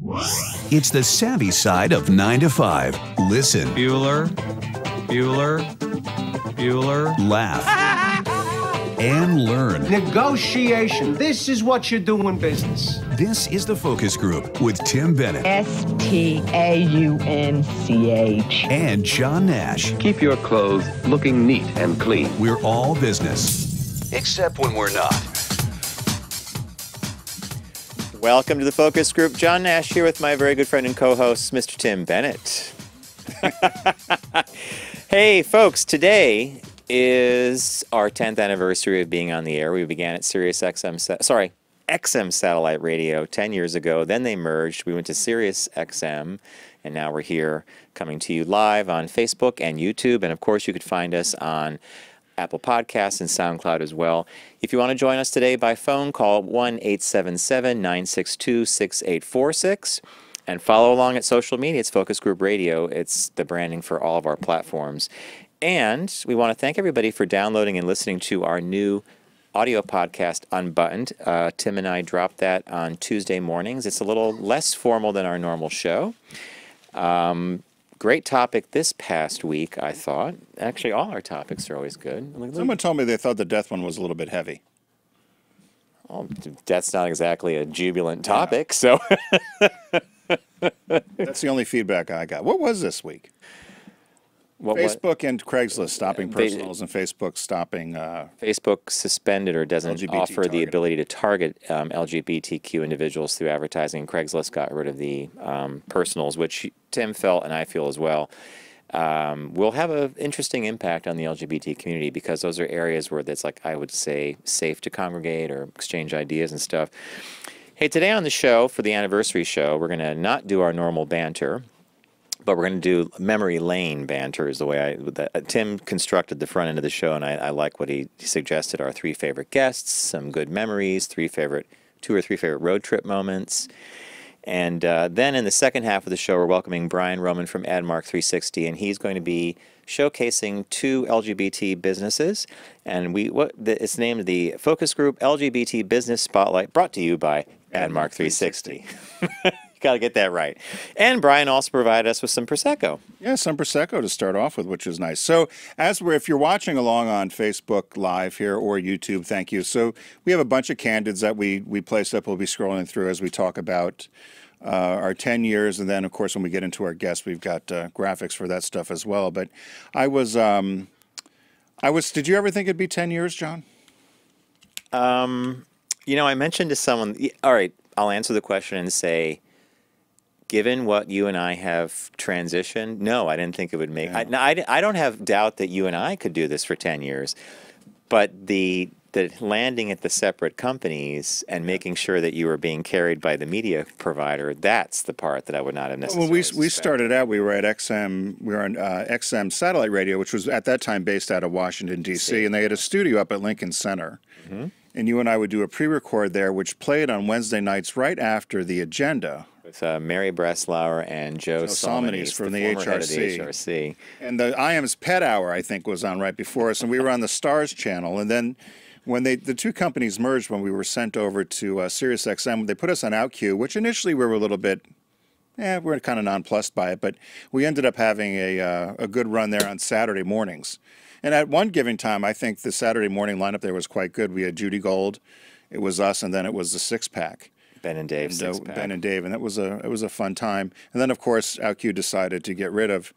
It's the savvy side of 9 to 5. Listen. Bueller. Laugh. And learn. Negotiation. This is what you do in business. This is the Focus Group with Tim Bennett. Staunch. And John Nash. Keep your clothes looking neat and clean. We're all business. Except when we're not. Welcome to the Focus Group. John Nash here with my very good friend and co-host, Mr. Tim Bennett. Hey, folks, today is our 10th anniversary of being on the air. We began at Sirius XM Satellite Radio 10 years ago. Then they merged. We went to Sirius XM, and now we're here coming to you live on Facebook and YouTube. And, of course, you could find us on Apple Podcasts and SoundCloud as well. If you want to join us today by phone, call 1-877-962-6846 and follow along at social media. It's Focus Group Radio. It's the branding for all of our platforms. And we want to thank everybody for downloading and listening to our new audio podcast, Unbuttoned. Tim and I dropped that on Tuesday mornings. It's a little less formal than our normal show. Great topic this past week, I thought. Actually, all our topics are always good. Someone told me they thought the death one was a little bit heavy. Well, that's not exactly a jubilant topic, so... That's the only feedback I got. What was this week? Facebook and Craigslist stopping personals and Facebook stopping... Facebook suspended or doesn't offer the ability to target LGBTQ individuals through advertising. Craigslist got rid of the personals, which Tim felt and I feel as well, will have an interesting impact on the LGBT community because those are areas where it's, like I would say, safe to congregate or exchange ideas and stuff. Hey, today on the show, for the anniversary show, we're going to not do our normal banter, but we're going to do memory lane banter is the way Tim constructed the front end of the show, and I like what he suggested. Our 3 favorite guests, some good memories, 2 or 3 favorite road trip moments. And then in the second half of the show, we're welcoming Brian Roman from AdMark 360, and he's going to be showcasing 2 LGBT businesses. And it's named the Focus Group LGBT Business Spotlight, brought to you by AdMark 360. Got to get that right. And Brian also provided us with some Prosecco. Yeah, some Prosecco to start off with, which is nice. So if you're watching along on Facebook Live here or YouTube, thank you. So we have a bunch of candids that we placed up. We'll be scrolling through as we talk about our 10 years. And then, of course, when we get into our guests, we've got graphics for that stuff as well. But did you ever think it'd be 10 years, John? I mentioned to someone, all right, I'll answer the question and say, given what you and I have transitioned, no, I didn't think it would make... Yeah. I don't have doubt that you and I could do this for 10 years, but the landing at the separate companies and making sure that you were being carried by the media provider, that's the part that I would not have necessarily Well, we started out, we were at XM, we were on XM Satellite Radio, which was at that time based out of Washington, D.C., and they had a studio up at Lincoln Center. Mm-hmm. And you and I would do a pre-record there, which played on Wednesday nights right after the agenda. With Mary Breslauer and Joe Salmonese from the HRC. And the IAM's Pet Hour, I think, was on right before us, and we were on the Stars channel. And then when the 2 companies merged, when we were sent over to Sirius XM, they put us on OutQ, which initially we were a little bit, we were kind of nonplussed by it, but we ended up having a good run there on Saturday mornings. And at one given time, I think the Saturday morning lineup there was quite good. We had Judy Gold, it was us, and then it was the Six Pack. Ben and Dave, Ben and Dave, and it was a fun time. And then, of course, OutQ decided to get rid of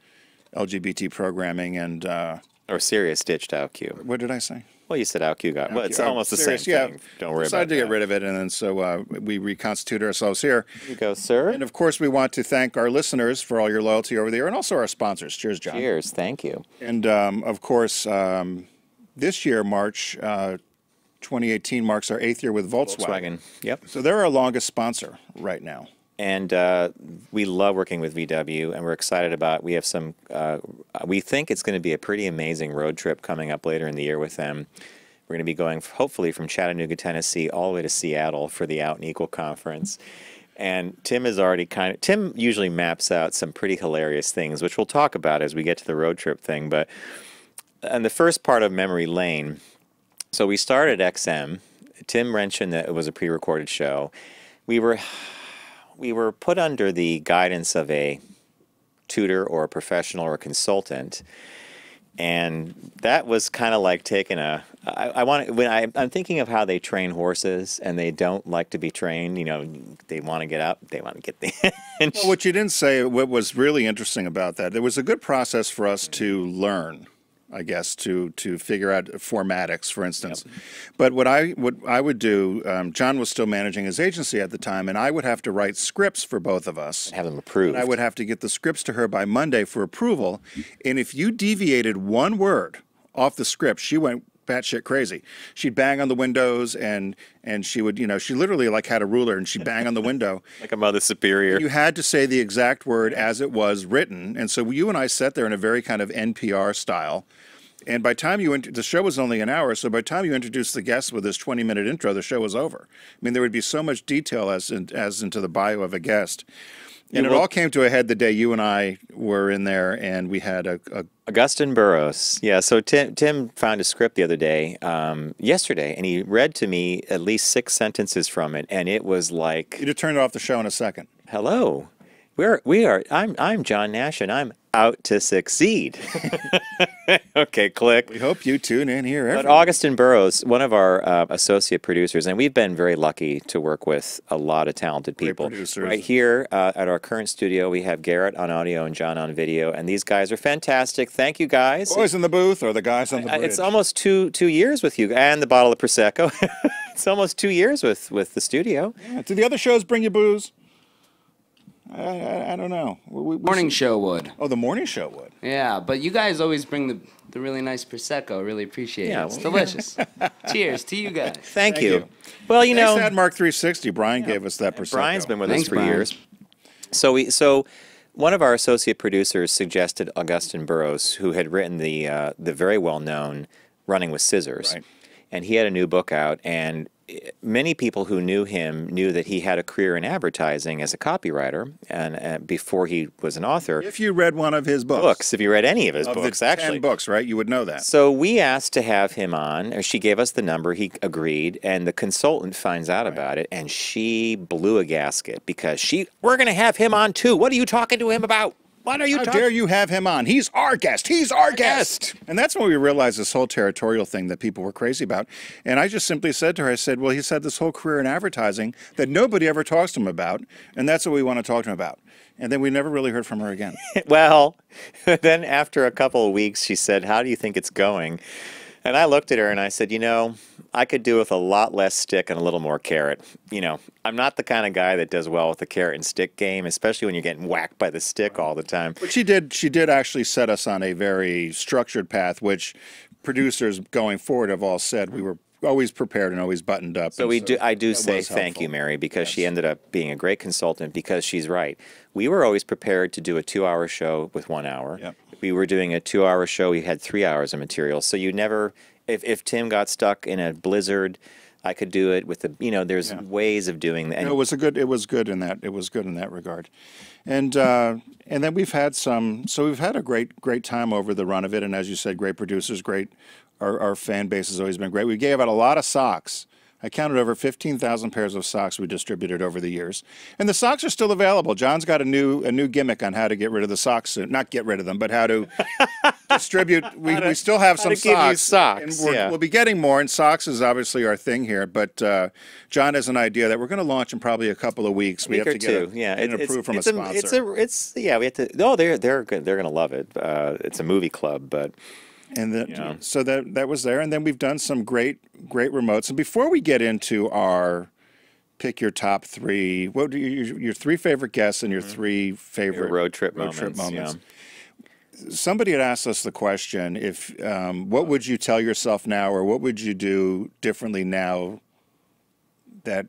LGBT programming and... or Sirius ditched OutQ. What did I say? Well, you said OutQ got... Well, it's almost the same thing. Don't worry about that. Decided to get rid of it, and then so we reconstituted ourselves here. Here you go, sir. And, of course, we want to thank our listeners for all your loyalty over there, and also our sponsors. Cheers, John. Cheers. Thank you. And, of course, this year, March 2018, marks our 8th year with Volkswagen. Yep. So they're our longest sponsor right now. And we love working with VW, and we're excited about, we have some, we think it's going to be a pretty amazing road trip coming up later in the year with them. We're going to be going, hopefully, from Chattanooga, Tennessee, all the way to Seattle for the Out and Equal conference. And Tim is already Tim usually maps out some pretty hilarious things, which we'll talk about as we get to the road trip thing. But in the first part of Memory Lane, so we started XM. Tim mentioned that it was a pre-recorded show. We were we were put under the guidance of a tutor or a professional or a consultant, and that was kind of like taking a. I'm thinking of how they train horses, and they don't like to be trained. You know, they want to get up, they want to get the. Well, what you didn't say, what was really interesting about that, there was a good process for us to learn, I guess, to figure out formatics, for instance. Yep. But what I would do, John was still managing his agency at the time, and I would have to write scripts for both of us. Have them approved. And I would have to get the scripts to her by Monday for approval. And if you deviated one word off the script, she went batshit crazy. She'd bang on the windows, and she would, you know, she literally like had a ruler, and she'd bang on the window. Like a mother superior. You had to say the exact word as it was written. And so you and I sat there in a very kind of NPR style. And by the time the show was only an hour, so by the time you introduced the guests with this 20-minute intro, the show was over. I mean, there would be so much detail as into the bio of a guest. And it all came to a head the day you and I were in there, and we had a Augustin Burroughs. Yeah, so Tim found a script the other day, yesterday, and he read to me at least 6 sentences from it, and it was like... You'd have turned off the show in a second. Hello. I'm John Nash, and I'm out to succeed. Okay, click. We hope you tune in here. But Augustin Burroughs, one of our associate producers, and we've been very lucky to work with a lot of talented people. Right here at our current studio, we have Garrett on audio and John on video, and these guys are fantastic. Thank you, guys. Boys in the booth or the guys on the bridge? It's almost two years with you, and the bottle of Prosecco. It's almost 2 years with the studio. Yeah. Do the other shows bring you booze? I don't know. Morning show would. Oh, the morning show would. Yeah, but you guys always bring the really nice Prosecco. Really appreciate it. It's delicious. Cheers to you guys. Thank you. Well, you know, thanks to AdMark 360. Brian gave us that Prosecco. Brian's been with us for years. So one of our associate producers suggested Augustin Burroughs, who had written the very well-known Running with Scissors. Right. And he had a new book out, and many people who knew him knew that he had a career in advertising as a copywriter, and before he was an author. If you read one of his books. If you read any of his books, actually. 10 books, right? You would know that. So we asked to have him on, or she gave us the number, he agreed, and the consultant finds out about it, and she blew a gasket because we're going to have him on too. What are you talking to him about? What are you talking? How dare you have him on? He's our guest. He's our guest. And that's when we realized this whole territorial thing that people were crazy about. And I just simply said to her, I said, well, he's had this whole career in advertising that nobody ever talks to him about, and that's what we want to talk to him about. And then we never really heard from her again. Well, then after a couple of weeks, she said, how do you think it's going? And I looked at her and I said, you know, I could do with a lot less stick and a little more carrot. You know, I'm not the kind of guy that does well with the carrot and stick game, especially when you're getting whacked by the stick all the time. But she did actually set us on a very structured path, which producers going forward have all said we were always prepared and always buttoned up. So I do say thank you, Mary, because she ended up being a great consultant, because she's right. We were always prepared to do a 2-hour show with 1 hour. Yep. If we were doing a 2-hour show, we had 3 hours of material. So you never, if Tim got stuck in a blizzard, I could do it with the, you know, there's ways of doing that. No, it was good in that regard. And then we've had we've had a great time over the run of it. And as you said, great producers, our fan base has always been great. We gave out a lot of socks. I counted over 15,000 pairs of socks we distributed over the years. And the socks are still available. John's got a new gimmick on how to get rid of the socks soon. Not get rid of them, but how to distribute. We still have some socks. Give you socks. And we'll be getting more, and socks is obviously our thing here. But John has an idea that we're going to launch in probably a couple of weeks. We have to get it approved from a sponsor. We have to. Oh, they're good. They're going to love it. It's a movie club, but. And so that was there, and then we've done some great remotes. And before we get into our pick your top 3, what do your 3 favorite guests and your 3 favorite road trip moments. Yeah. Somebody had asked us the question: if what would you tell yourself now, or what would you do differently now? That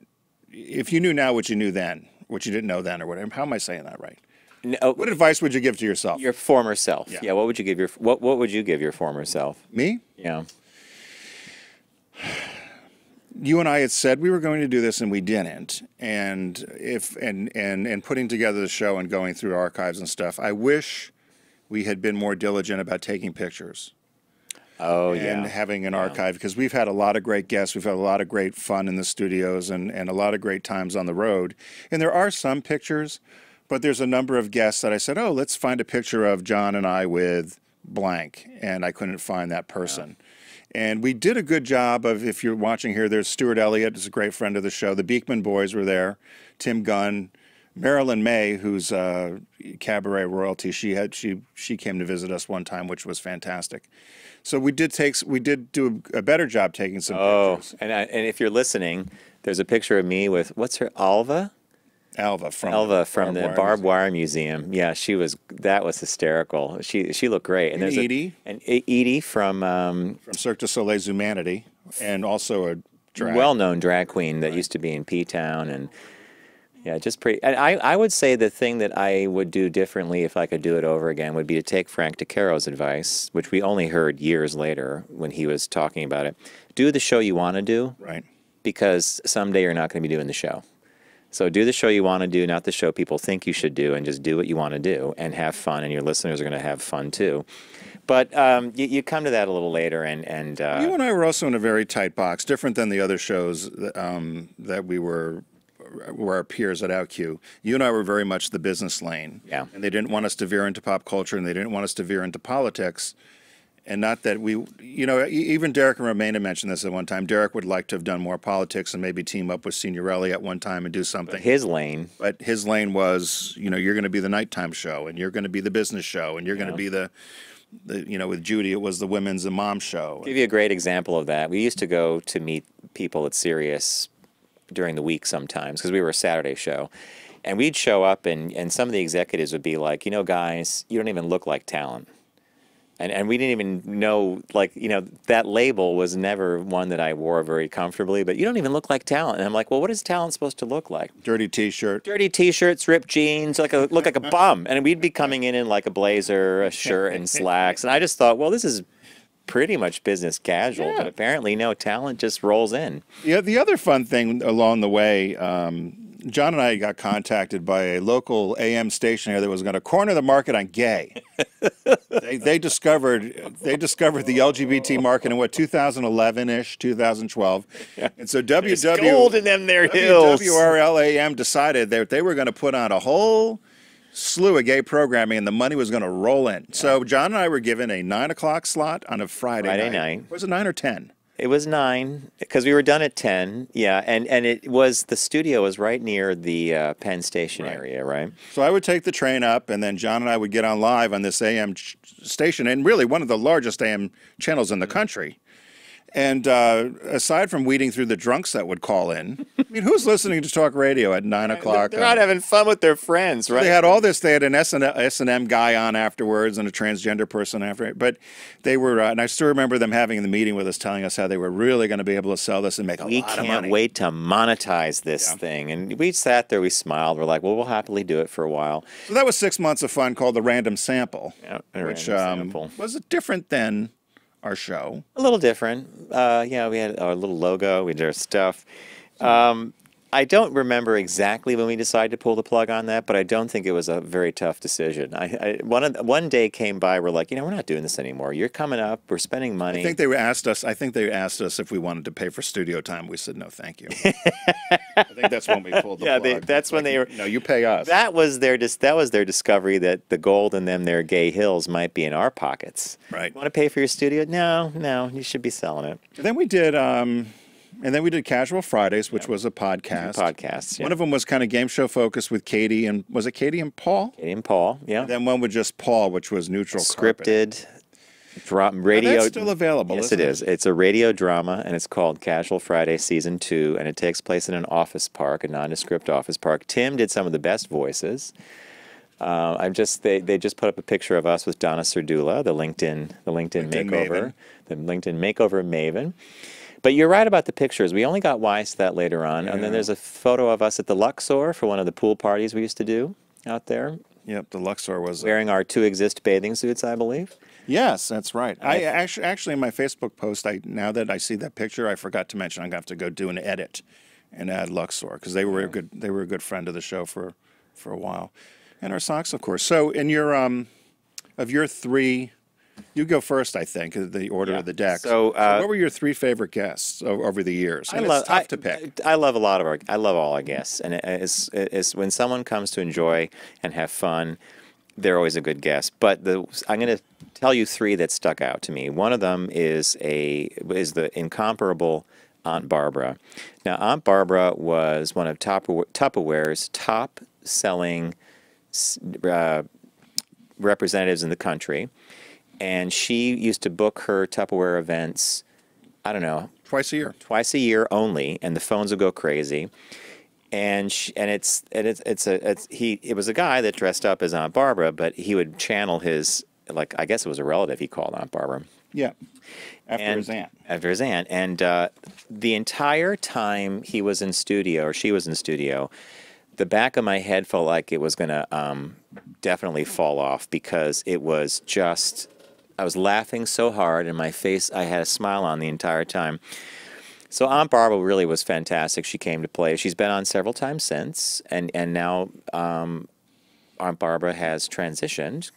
if you knew now what you knew then, what you didn't know then, or whatever. How am I saying that right? No, what advice would you give to yourself? Your former self. Yeah. What would you give what would you give your former self? Me? Yeah. You and I had said we were going to do this, and we didn't. And putting together the show and going through archives and stuff, I wish we had been more diligent about taking pictures. Oh, and having an archive, because we've had a lot of great guests. We've had a lot of great fun in the studios and a lot of great times on the road. And there are some pictures, but there's a number of guests that I said, oh, let's find a picture of John and I with blank, and I couldn't find that person. And we did a good job of, if you're watching here, there's Stuart Elliott, who's a great friend of the show. The Beekman boys were there. Tim Gunn. Marilyn May, who's cabaret royalty, she came to visit us one time, which was fantastic. So we did do a better job taking some pictures. And if you're listening, there's a picture of me with, what's her, Alva from the Barbed Wire Museum. Yeah, that was hysterical. She looked great. And there's Edie. Edie from Cirque du Soleil's Humanity, and also a well-known drag queen that used to be in P-Town. And yeah, just pretty. And I would say the thing that I would do differently if I could do it over again would be to take Frank DeCaro's advice, which we only heard years later when he was talking about it. Do the show you want to do. Right. Because someday you're not going to be doing the show. So do the show you want to do, not the show people think you should do, and just do what you want to do and have fun, and your listeners are going to have fun too. But you come to that a little later, and you and I were also in a very tight box, different than the other shows that we were our peers at OutQ. You and I were very much the business lane. Yeah. And they didn't want us to veer into pop culture, and they didn't want us to veer into politics. And not that we, even Derek and Romana mentioned this at one time. Derek would like to have done more politics and maybe team up with Signorelli at one time and do something. But his lane was, you're going to be the nighttime show, and you're going to be the business show, and you're going to be the with Judy, it was the women's and mom show. I'll give you a great example of that. We used to go to meet people at Sirius during the week sometimes, because we were a Saturday show. And we'd show up, and some of the executives would be like, guys, you don't even look like talent. And we didn't even know, that label was never one that I wore very comfortably, but you don't even look like talent. And I'm like, well, what is talent supposed to look like? Dirty T-shirt. Dirty T-shirts, ripped jeans, look like a bum. And we'd be coming in like a blazer, a shirt, and slacks. And I just thought, well, this is pretty much business casual, but apparently, no, talent just rolls in. Yeah, the other fun thing along the way, John and I got contacted by a local AM station here that was going to corner the market on gay. they discovered the LGBT market in 2011-ish, 2012, and so gold in them there hills. WRL-AM decided that they were going to put on a whole slew of gay programming, and the money was going to roll in. So John and I were given a 9 o'clock slot on a Friday night. Was it 9 or 10? It was 9, because we were done at 10, and the studio was right near the Penn Station area, right? So I would take the train up, and then John and I would get on live on this AM station, and really one of the largest AM channels in the country. And aside from weeding through the drunks that would call in, I mean, who's listening to talk radio at 9 o'clock? They're out having fun with their friends, right? They had all this. They had an S&M guy on afterwards and a transgender person after it. But they were, and I still remember them having the meeting with us, telling us how they were really going to be able to sell this and make a lot of money. We can't wait to monetize this thing. And we sat there, we smiled. We're like, well, we'll happily do it for a while. So that was 6 months of fun called The Random Sample, which was different than our show. A little different. We had our little logo. We did our stuff. I don't remember exactly when we decided to pull the plug on that, but I don't think it was a very tough decision. One day came by, we're like, we're not doing this anymore. You're coming up. We're spending money. I think they asked us if we wanted to pay for studio time. We said, no, thank you. I think that's when we pulled the plug. That's when they were. No, you pay us. That was their discovery that the gold in them, their gay hills, might be in our pockets. Right. You want to pay for your studio? No, you should be selling it. And then we did Casual Fridays, which was a podcast. Podcasts, yeah. One of them was kind of game show focused with Katie and, was it Katie and Paul? Katie and Paul, yeah. And then one with just Paul, which was neutral scripted radio. That's still available. Yes, it is. It's a radio drama, and it's called Casual Friday Season 2, and it takes place in an office park, a nondescript office park. Tim did some of the best voices. They just put up a picture of us with Donna Serdula, the LinkedIn makeover, the LinkedIn makeover maven. But you're right about the pictures. We only got wise to that later on. Yeah. And then there's a photo of us at the Luxor for one of the pool parties we used to do out there. Yep, the Luxor was wearing our 2 Exist bathing suits, I believe. Yes, that's right. I actually in my Facebook post, now that I see that picture, I forgot to mention I'm going to have to go do an edit and add Luxor, because they were a good friend of the show for a while. And our socks, of course. So in your of your 3 You go first, I think, the order of the deck. So, what were your 3 favorite guests over the years? And it's tough to pick. I love I love all our guests, and it's when someone comes to enjoy and have fun, they're always a good guest. But I'm going to tell you 3 that stuck out to me. One of them is the incomparable Aunt Barbara. Now, Aunt Barbara was one of Tupperware's top-selling representatives in the country, and she used to book her Tupperware events, I don't know, Twice a year. Twice a year only, and the phones would go crazy. And it was a guy that dressed up as Aunt Barbara, but he would channel his, like, I guess it was a relative he called Aunt Barbara. Yeah. After his aunt. And the entire time he was in studio, or she was in studio, the back of my head felt like it was going to definitely fall off, because it was just, I was laughing so hard, and my face, I had a smile on the entire time. So Aunt Barbara really was fantastic. She came to play. She's been on several times since, and now Aunt Barbara has transitioned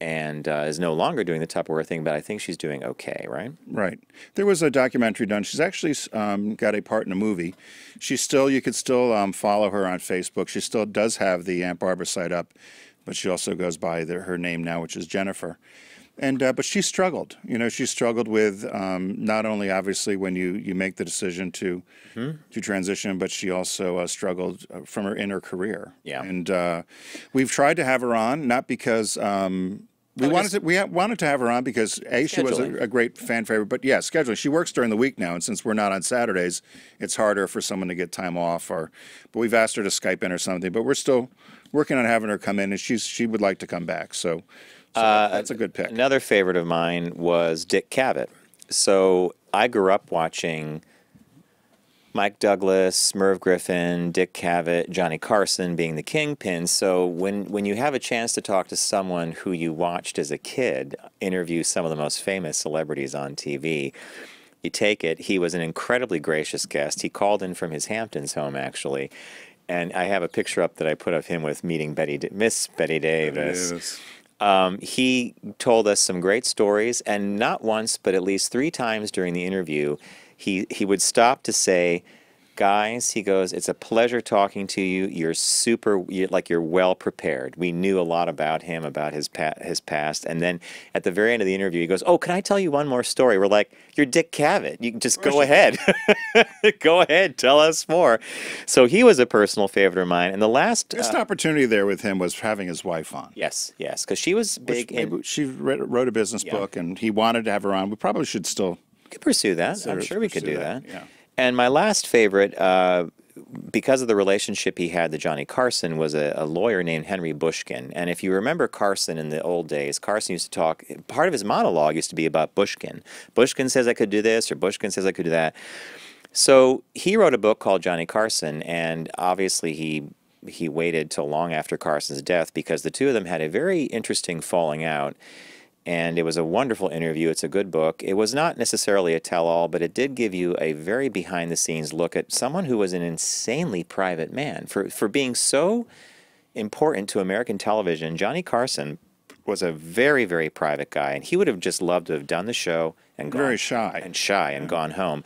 and is no longer doing the Tupperware thing, but I think she's doing okay, right? Right. There was a documentary done. She's actually got a part in a movie. You could still follow her on Facebook. She still does have the Aunt Barbara site up, but she also goes by her name now, which is Jennifer. And but she struggled. You know, she struggled with not only obviously when you make the decision to transition, but she also struggled from her inner career. Yeah. And we've tried to have her on, not because we wanted to have her on because she was a great fan favorite, but yeah, scheduling. She works during the week now, and since we're not on Saturdays, it's harder for someone to get time off. But we've asked her to Skype in or something. But we're still working on having her come in, and she would like to come back. So that's a good pick. Another favorite of mine was Dick Cavett. So I grew up watching Mike Douglas, Merv Griffin, Dick Cavett, Johnny Carson being the kingpin. So when you have a chance to talk to someone who you watched as a kid interview some of the most famous celebrities on TV, you take it. He was an incredibly gracious guest. He called in from his Hamptons home, actually. And I have a picture up that I put of him with meeting Miss Betty Davis. He told us some great stories, and not once, but at least 3 times during the interview, he would stop to say, guys, he goes, it's a pleasure talking to you. You're well prepared. We knew a lot about him, about his past. And then at the very end of the interview, he goes, oh, can I tell you one more story? We're like, you're Dick Cavett. You can just go ahead. Go ahead. Tell us more. So he was a personal favorite of mine. And the last missed opportunity there with him was having his wife on. Yes, because she was big. She wrote a business book, and he wanted to have her on. We probably should still pursue that. I'm sure we could do that. Yeah. And my last favorite, because of the relationship he had to Johnny Carson, was a lawyer named Henry Bushkin. And if you remember Carson in the old days, Carson used to talk, part of his monologue used to be about Bushkin. Bushkin says I could do this, or Bushkin says I could do that. So he wrote a book called Johnny Carson, and obviously he waited till long after Carson's death, because the two of them had a very interesting falling out. And it was a wonderful interview. It's a good book. It was not necessarily a tell-all, but it did give you a very behind-the-scenes look at someone who was an insanely private man. For being so important to American television, Johnny Carson was a very, very private guy, and he would have just loved to have done the show and gone, very shy and gone home.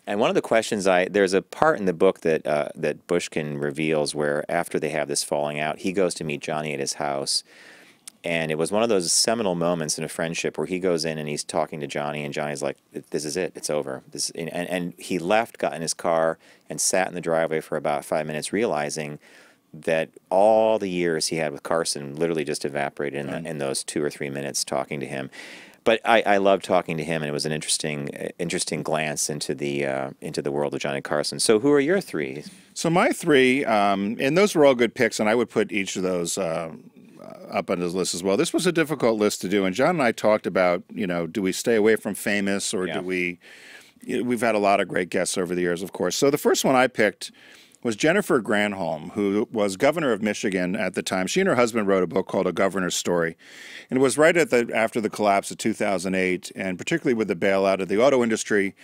And one of the questions there's a part in the book that Bushkin reveals where after they have this falling out, he goes to meet Johnny at his house. And it was one of those seminal moments in a friendship where he goes in and he's talking to Johnny, and Johnny's like, this is it, it's over. And he left, got in his car, and sat in the driveway for about 5 minutes, realizing that all the years he had with Carson literally just evaporated in those 2 or 3 minutes talking to him. But I loved talking to him, and it was an interesting glance into the world of Johnny Carson. So who are your 3? So my 3, and those were all good picks, and I would put each of those up on his list as well. This was a difficult list to do, and John and I talked about, do we stay away from famous, or do we? We've had a lot of great guests over the years, of course. So the first one I picked was Jennifer Granholm, who was governor of Michigan at the time. She and her husband wrote a book called A Governor's Story, and it was right after the collapse of 2008, and particularly with the bailout of the auto industry.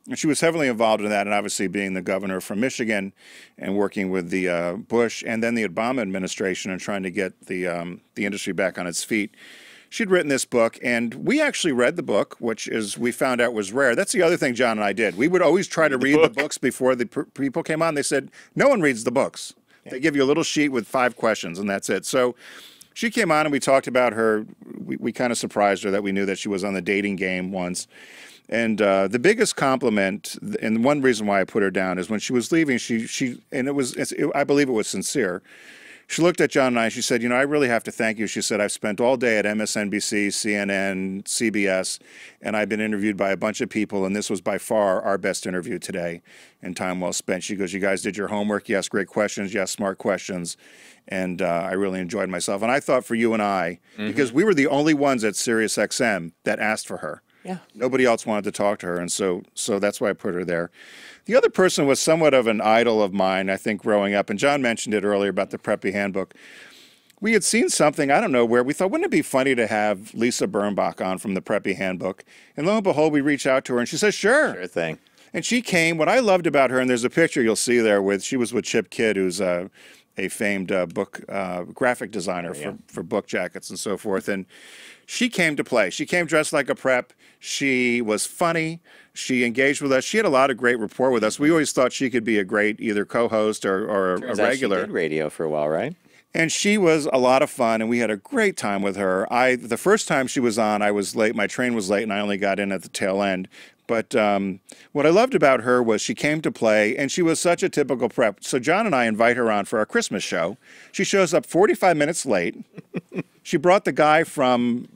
And she was heavily involved in that, and obviously being the governor from Michigan and working with the Bush and then the Obama administration and trying to get the industry back on its feet. she'd written this book, and we actually read the book, which is we found out was rare. That's the other thing John and I did. We would always try to read the books before the people came on. They said, no one reads the books. They give you a little sheet with 5 questions, and that's it. So she came on, and we talked about her. We kind of surprised her that we knew that she was on the dating game once. And the biggest compliment, and one reason why I put her down, is when she was leaving, I believe it was sincere. She looked at John and I, she said, you know, I really have to thank you. She said, I've spent all day at MSNBC, CNN, CBS, and I've been interviewed by a bunch of people, and this was by far our best interview today, and time well spent. She goes, you guys did your homework. You asked great questions. You asked smart questions, and I really enjoyed myself. And I thought for you and I, because we were the only ones at SiriusXM that asked for her. Yeah. Nobody else wanted to talk to her, and so that's why I put her there. The other person was somewhat of an idol of mine, I think, growing up, and John mentioned it earlier about the Preppy Handbook. We had seen something, I don't know where, we thought, wouldn't it be funny to have Lisa Birnbach on from the Preppy Handbook? And lo and behold, we reach out to her, and she says, sure. Sure thing. And she came. What I loved about her, and there's a picture you'll see there she was with Chip Kidd, who's a famed book graphic designer for book jackets and so forth, and she came to play. She came dressed like a prep. She was funny. She engaged with us. She had a lot of great rapport with us. We always thought she could be a great either co-host or a regular. She did radio for a while, right? And she was a lot of fun, and we had a great time with her. The first time she was on, I was late. My train was late, and I only got in at the tail end. But what I loved about her was she came to play, and she was such a typical prep. So John and I invite her on for our Christmas show. She shows up 45 minutes late. She brought the guy from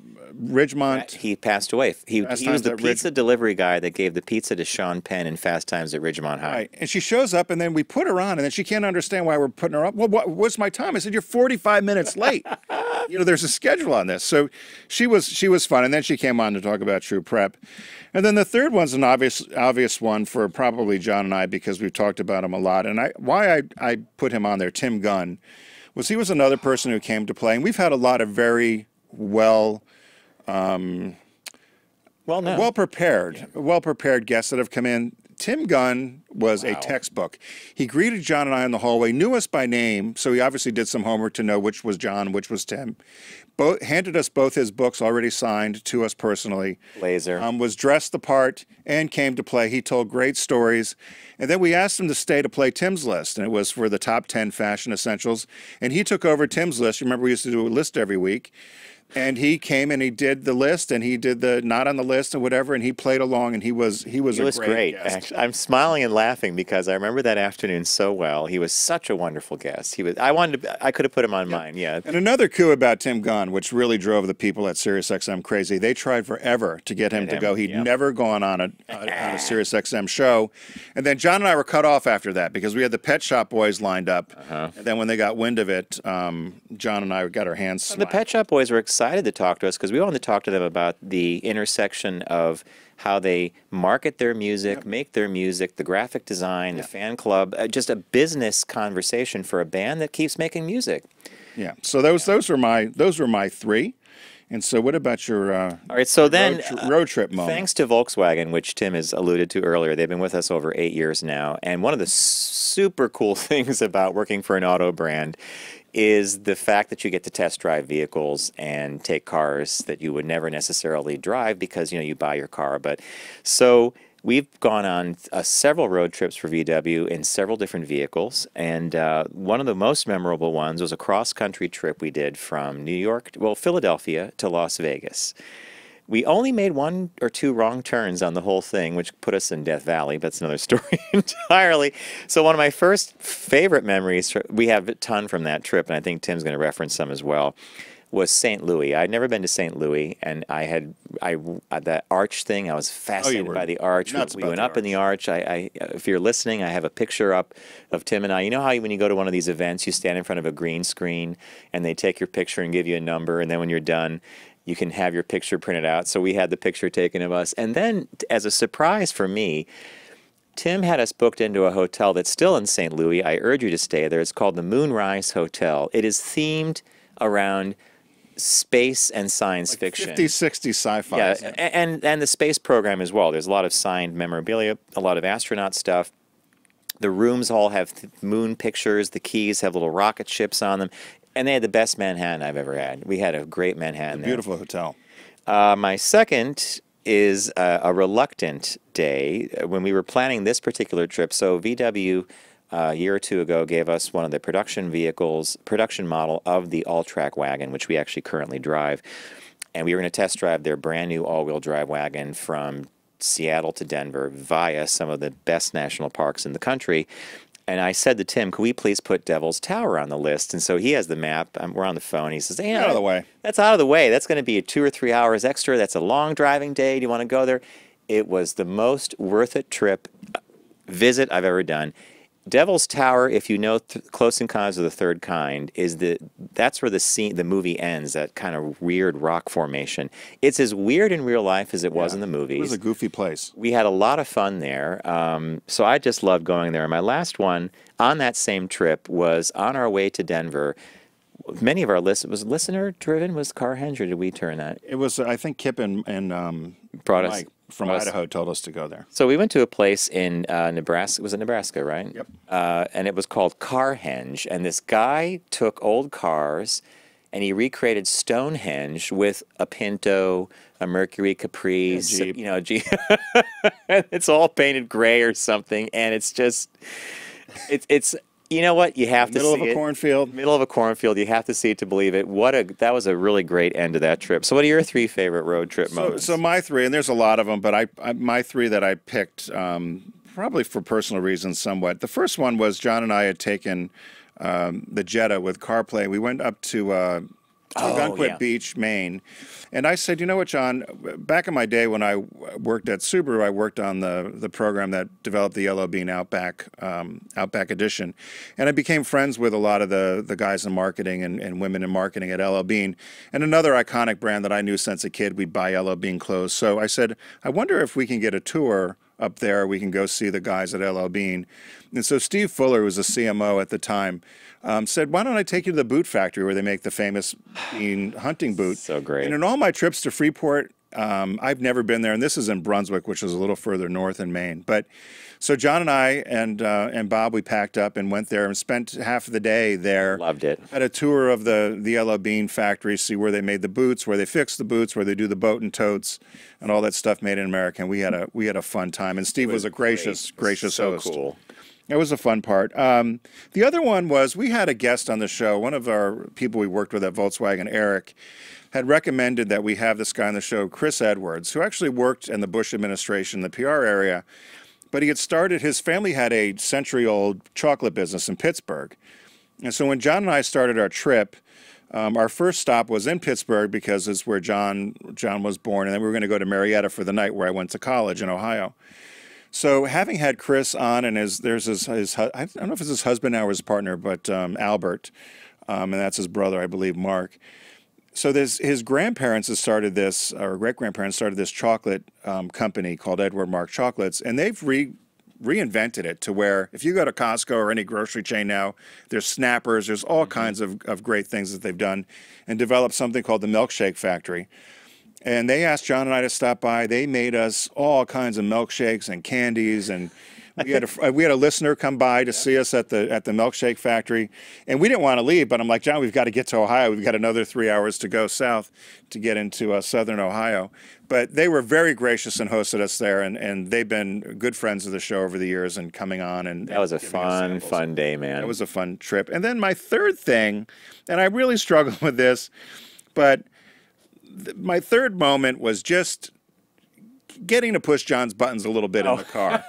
Ridgemont. He passed away. He was the pizza delivery guy that gave the pizza to Sean Penn in Fast Times at Ridgemont High. Right. And she shows up, and then we put her on, and then she can't understand why we're putting her up. Well, what's my time? I said, you're 45 minutes late. You know, there's a schedule on this. So she was fun, and then she came on to talk about True Prep. And then the third one's an obvious one for probably John and I, because we've talked about him a lot. And why I put him on there, Tim Gunn, was he was another person who came to play. And we've had a lot of very well-prepared guests that have come in. Tim Gunn was a textbook. He greeted John and I in the hallway, knew us by name, so he obviously did some homework to know which was John, which was Tim. Handed us both his books already signed to us personally. Laser. Was dressed the part and came to play. He told great stories. And then we asked him to stay to play Tim's list, and it was for the top 10 fashion essentials. And he took over Tim's list. You remember we used to do a list every week. And he came and he did the list, and he did the not on the list and whatever, and he played along, and he was great guest. Actually, I'm smiling and laughing because I remember that afternoon so well. He was such a wonderful guest. I could have put him on mine, yeah. And another coup about Tim Gunn, which really drove the people at SiriusXM crazy. They tried forever to get him to go. He'd never gone on a SiriusXM show, and then John and I were cut off after that because we had the Pet Shop Boys lined up, and then when they got wind of it, John and I got our hands smacked. The Pet Shop Boys were excited to talk to us because we wanted to talk to them about the intersection of how they market their music, make their music, the graphic design, the fan club, just a business conversation for a band that keeps making music. Yeah. So those were my 3. And so what about your all right, so then, road trip moment? Thanks to Volkswagen, which Tim has alluded to earlier, they've been with us over 8 years now. And one of the super cool things about working for an auto brand is the fact that you get to test drive vehicles and take cars that you would never necessarily drive because, you know, you buy your car. But so we've gone on several road trips for VW in several different vehicles, and one of the most memorable ones was a cross-country trip we did from Philadelphia to Las Vegas. We only made 1 or 2 wrong turns on the whole thing, which put us in Death Valley, but that's another story entirely. So one of my first favorite memories, we have a ton from that trip, and I think Tim's going to reference some as well, was St. Louis. I'd never been to St. Louis, and that arch thing, I was fascinated by the arch. We went up in the arch. If you're listening, I have a picture up of Tim and I. You know how when you go to one of these events, you stand in front of a green screen, and they take your picture and give you a number, and then when you're done, you can have your picture printed out. So we had the picture taken of us. And then, as a surprise for me, Tim had us booked into a hotel that's still in St. Louis. I urge you to stay there. It's called the Moonrise Hotel. It is themed around space and science fiction. 50s, 60s sci-fi. Yeah, and the space program as well. There's a lot of signed memorabilia, a lot of astronaut stuff. The rooms all have moon pictures. The keys have little rocket ships on them. And they had the best Manhattan I've ever had. We had a great Manhattan there. Beautiful hotel. My second is a reluctant day when we were planning this particular trip. So VW a year or two ago gave us one of the production model of the all-track wagon, which we actually currently drive. And we were going to test drive their brand new all-wheel drive wagon from Seattle to Denver via some of the best national parks in the country. And I said to Tim, could we please put Devil's Tower on the list? And so he has the map. We're on the phone. He says, hey, out of the way. That's out of the way. That's going to be 2 or 3 hours extra. That's a long driving day. Do you want to go there? It was the most worth it visit I've ever done. Devil's Tower, if you know Close Encounters of the Third Kind, that's where the movie ends, that kind of weird rock formation. It's as weird in real life as it was in the movies. It was a goofy place. We had a lot of fun there, so I just loved going there. My last one on that same trip was on our way to Denver. Many of our was listener-driven, was Carhenge, or did we turn that? It was, I think Kip and brought Mike from Idaho told us to go there. So we went to a place in Nebraska. Was it Nebraska, right? Yep. And it was called Carhenge. And this guy took old cars and he recreated Stonehenge with a Pinto, a Mercury Caprice, Jeep. Jeep. It's all painted gray or something. And it's just, it's. You know what? You have to see it. Middle of a cornfield. Middle of a cornfield. You have to see it to believe it. That was a really great end to that trip. So what are your 3 favorite road trip moments? So my 3, and there's a lot of them, but my 3 that I picked, probably for personal reasons somewhat. The first one was John and I had taken the Jetta with CarPlay. We went up to Gunquit Beach, Maine. And I said, you know what, John, back in my day when I worked at Subaru, I worked on the program that developed the Yellow Bean Outback edition. And I became friends with a lot of the guys in marketing and women in marketing at Yellow Bean. And another iconic brand that I knew since a kid, we'd buy Yellow Bean clothes. So I said, I wonder if we can get a tour up there. We can go see the guys at Yellow Bean. And so Steve Fuller, who was a CMO at the time, said, why don't I take you to the boot factory where they make the famous bean hunting boot? So great. And in all my trips to Freeport, I've never been there, and this is in Brunswick, which is a little further north in Maine. But so John and I and Bob, we packed up and went there and spent half of the day there. Loved it. Had a tour of the Yellow Bean factory, see where they made the boots, where they fix the boots, where they do the boat and totes, and all that stuff made in America. And we had a fun time. And Steve was a gracious host. So cool. That was a fun part. The other one was we had a guest on the show. One of our people we worked with at Volkswagen, Eric, had recommended that we have this guy on the show, Chris Edwards, who actually worked in the Bush administration, the PR area. But his family had a century-old chocolate business in Pittsburgh. And so when John and I started our trip, our first stop was in Pittsburgh because it's where John was born. And then we were going to go to Marietta for the night where I went to college in Ohio. So having had Chris on, and there's his I don't know if it's his husband now or his partner, but Albert, and that's his brother, I believe, Mark. So his grandparents had started this, or great-grandparents started this chocolate company called Edward Mark Chocolates, and they've reinvented it to where if you go to Costco or any grocery chain now, there's Snappers, there's all kinds of great things that they've done, and developed something called the Milkshake Factory. And they asked John and I to stop by. They made us all kinds of milkshakes and candies, and we had a listener come by to see us at the Milkshake Factory, and we didn't want to leave. But I'm like, John, we've got to get to Ohio. We've got another 3 hours to go south to get into southern Ohio. But they were very gracious and hosted us there, and they've been good friends of the show over the years and coming on. And that was a fun day, man. That was a fun trip. And then my third thing, and I really struggled with this, but my third moment was just getting to push John's buttons a little bit in the car.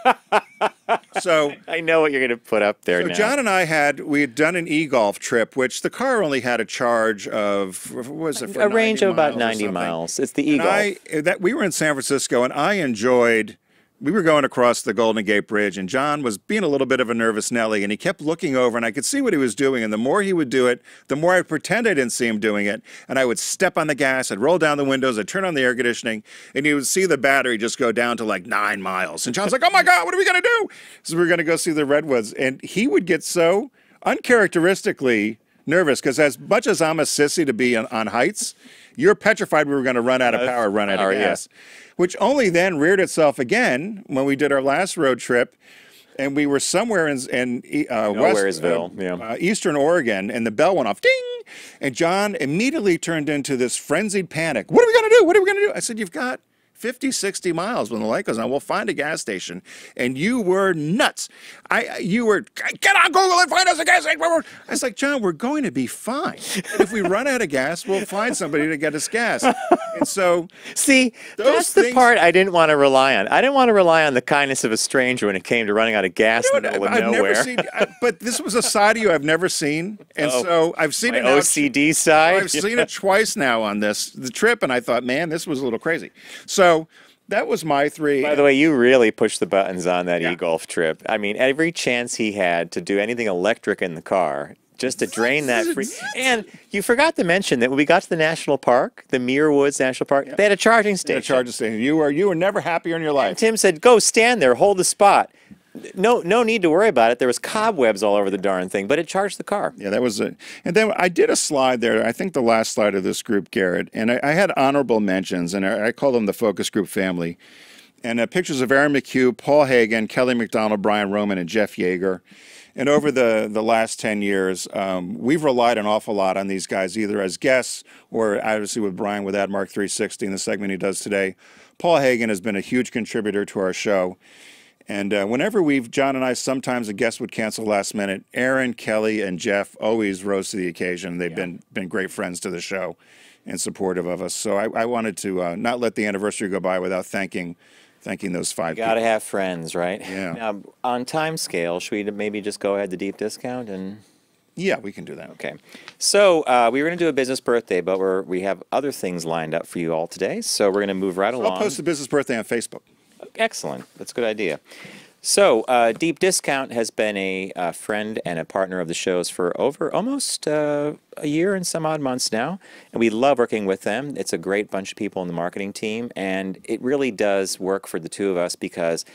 So I know what you're going to put up there now. John and I had done an e-golf trip, which the car only had a charge of, what was it, a range of about 90 miles. It's the e-golf. We were in San Francisco, and I enjoyed. We were going across the Golden Gate Bridge, and John was being a little bit of a nervous Nelly, and he kept looking over, and I could see what he was doing, and the more he would do it, the more I'd pretend I didn't see him doing it, and I would step on the gas, I'd roll down the windows, I'd turn on the air conditioning, and you would see the battery just go down to like 9 miles. And John's like, oh my God, what are we going to do? So we were going to go see the Redwoods, and he would get so uncharacteristically nervous, because as much as I'm a sissy to be on heights, you're petrified we were going to run out of power, run out of gas. Which only then reared itself again when we did our last road trip. And we were somewhere in Nowheresville, Eastern Oregon, and the bell went off, ding! And John immediately turned into this frenzied panic. What are we going to do? What are we going to do? I said, you've got 50, 60 miles when the light goes on. We'll find a gas station. And you were nuts. You were, get on Google and find us a gas station. I was like, John, we're going to be fine. And if we run out of gas, we'll find somebody to get us gas. And so, see, that's the part I didn't want to rely on. I didn't want to rely on the kindness of a stranger when it came to running out of gas in the middle of nowhere. But this was a side of you I've never seen. And so I've seen it now. OCD side? I've seen it twice now on the trip, and I thought, man, this was a little crazy. So that was my 3. By the way, you really pushed the buttons on that e-golf trip. I mean, every chance he had to do anything electric in the car, just to drain that free. And you forgot to mention that when we got to the national park, the Muir Woods National Park, they had a charging station. They had a charging station. You were never happier in your life. And Tim said, go stand there, hold the spot. No need to worry about it. There was cobwebs all over the darn thing, but it charged the car. Yeah, that was it. And then I did a slide there, I think the last slide of this group, Garrett, and I had honorable mentions, and I call them the focus group family. And pictures of Aaron McHugh, Paul Hagen, Kelly McDonald, Brian Roman, and Jeff Yeager. And over the last 10 years, we've relied an awful lot on these guys, either as guests or obviously with Brian with AdMark 360 in the segment he does today. Paul Hagen has been a huge contributor to our show. And whenever John and I, sometimes a guest would cancel last minute, Aaron, Kelly, and Jeff always rose to the occasion. They've been great friends to the show and supportive of us. So I wanted to not let the anniversary go by without thanking those 5 people. Got to have friends, right? Yeah. Now, on time scale, should we maybe just go ahead to deep discount and? Yeah, we can do that. Okay. So we were going to do a business birthday, but we have other things lined up for you all today. So we're going to move right along. I'll post the business birthday on Facebook. Excellent. That's a good idea. So Deep Discount has been a friend and a partner of the shows for over almost a year and some odd months now, and we love working with them. It's a great bunch of people in the marketing team, and it really does work for the two of us because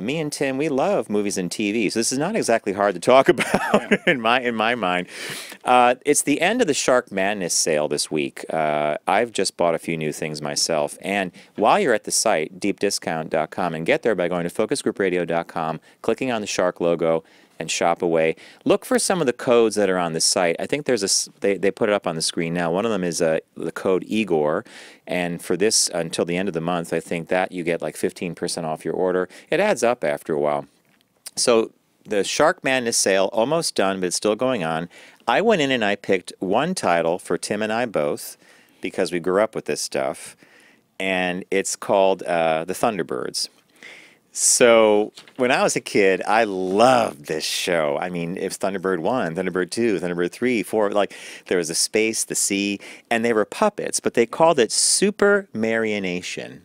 me and Tim, we love movies and TV, so this is not exactly hard to talk about in my mind. It's the end of the Shark Madness sale this week. I've just bought a few new things myself, and while you're at the site, deepdiscount.com, and get there by going to focusgroupradio.com, clicking on the Shark logo, and shop away. Look for some of the codes that are on the site. I think there's they put it up on the screen now. One of them is the code Igor, and for this until the end of the month, I think that you get like 15% off your order. It adds up after a while. So the Shark Madness sale almost done, but it's still going on. I went in and I picked one title for Tim and I both because we grew up with this stuff, and it's called The Thunderbirds. So when I was a kid, I loved this show. I mean, it was Thunderbird 1, Thunderbird 2, Thunderbird 3, 4. Like, there was the space, the sea, and they were puppets, but they called it Super Marionation.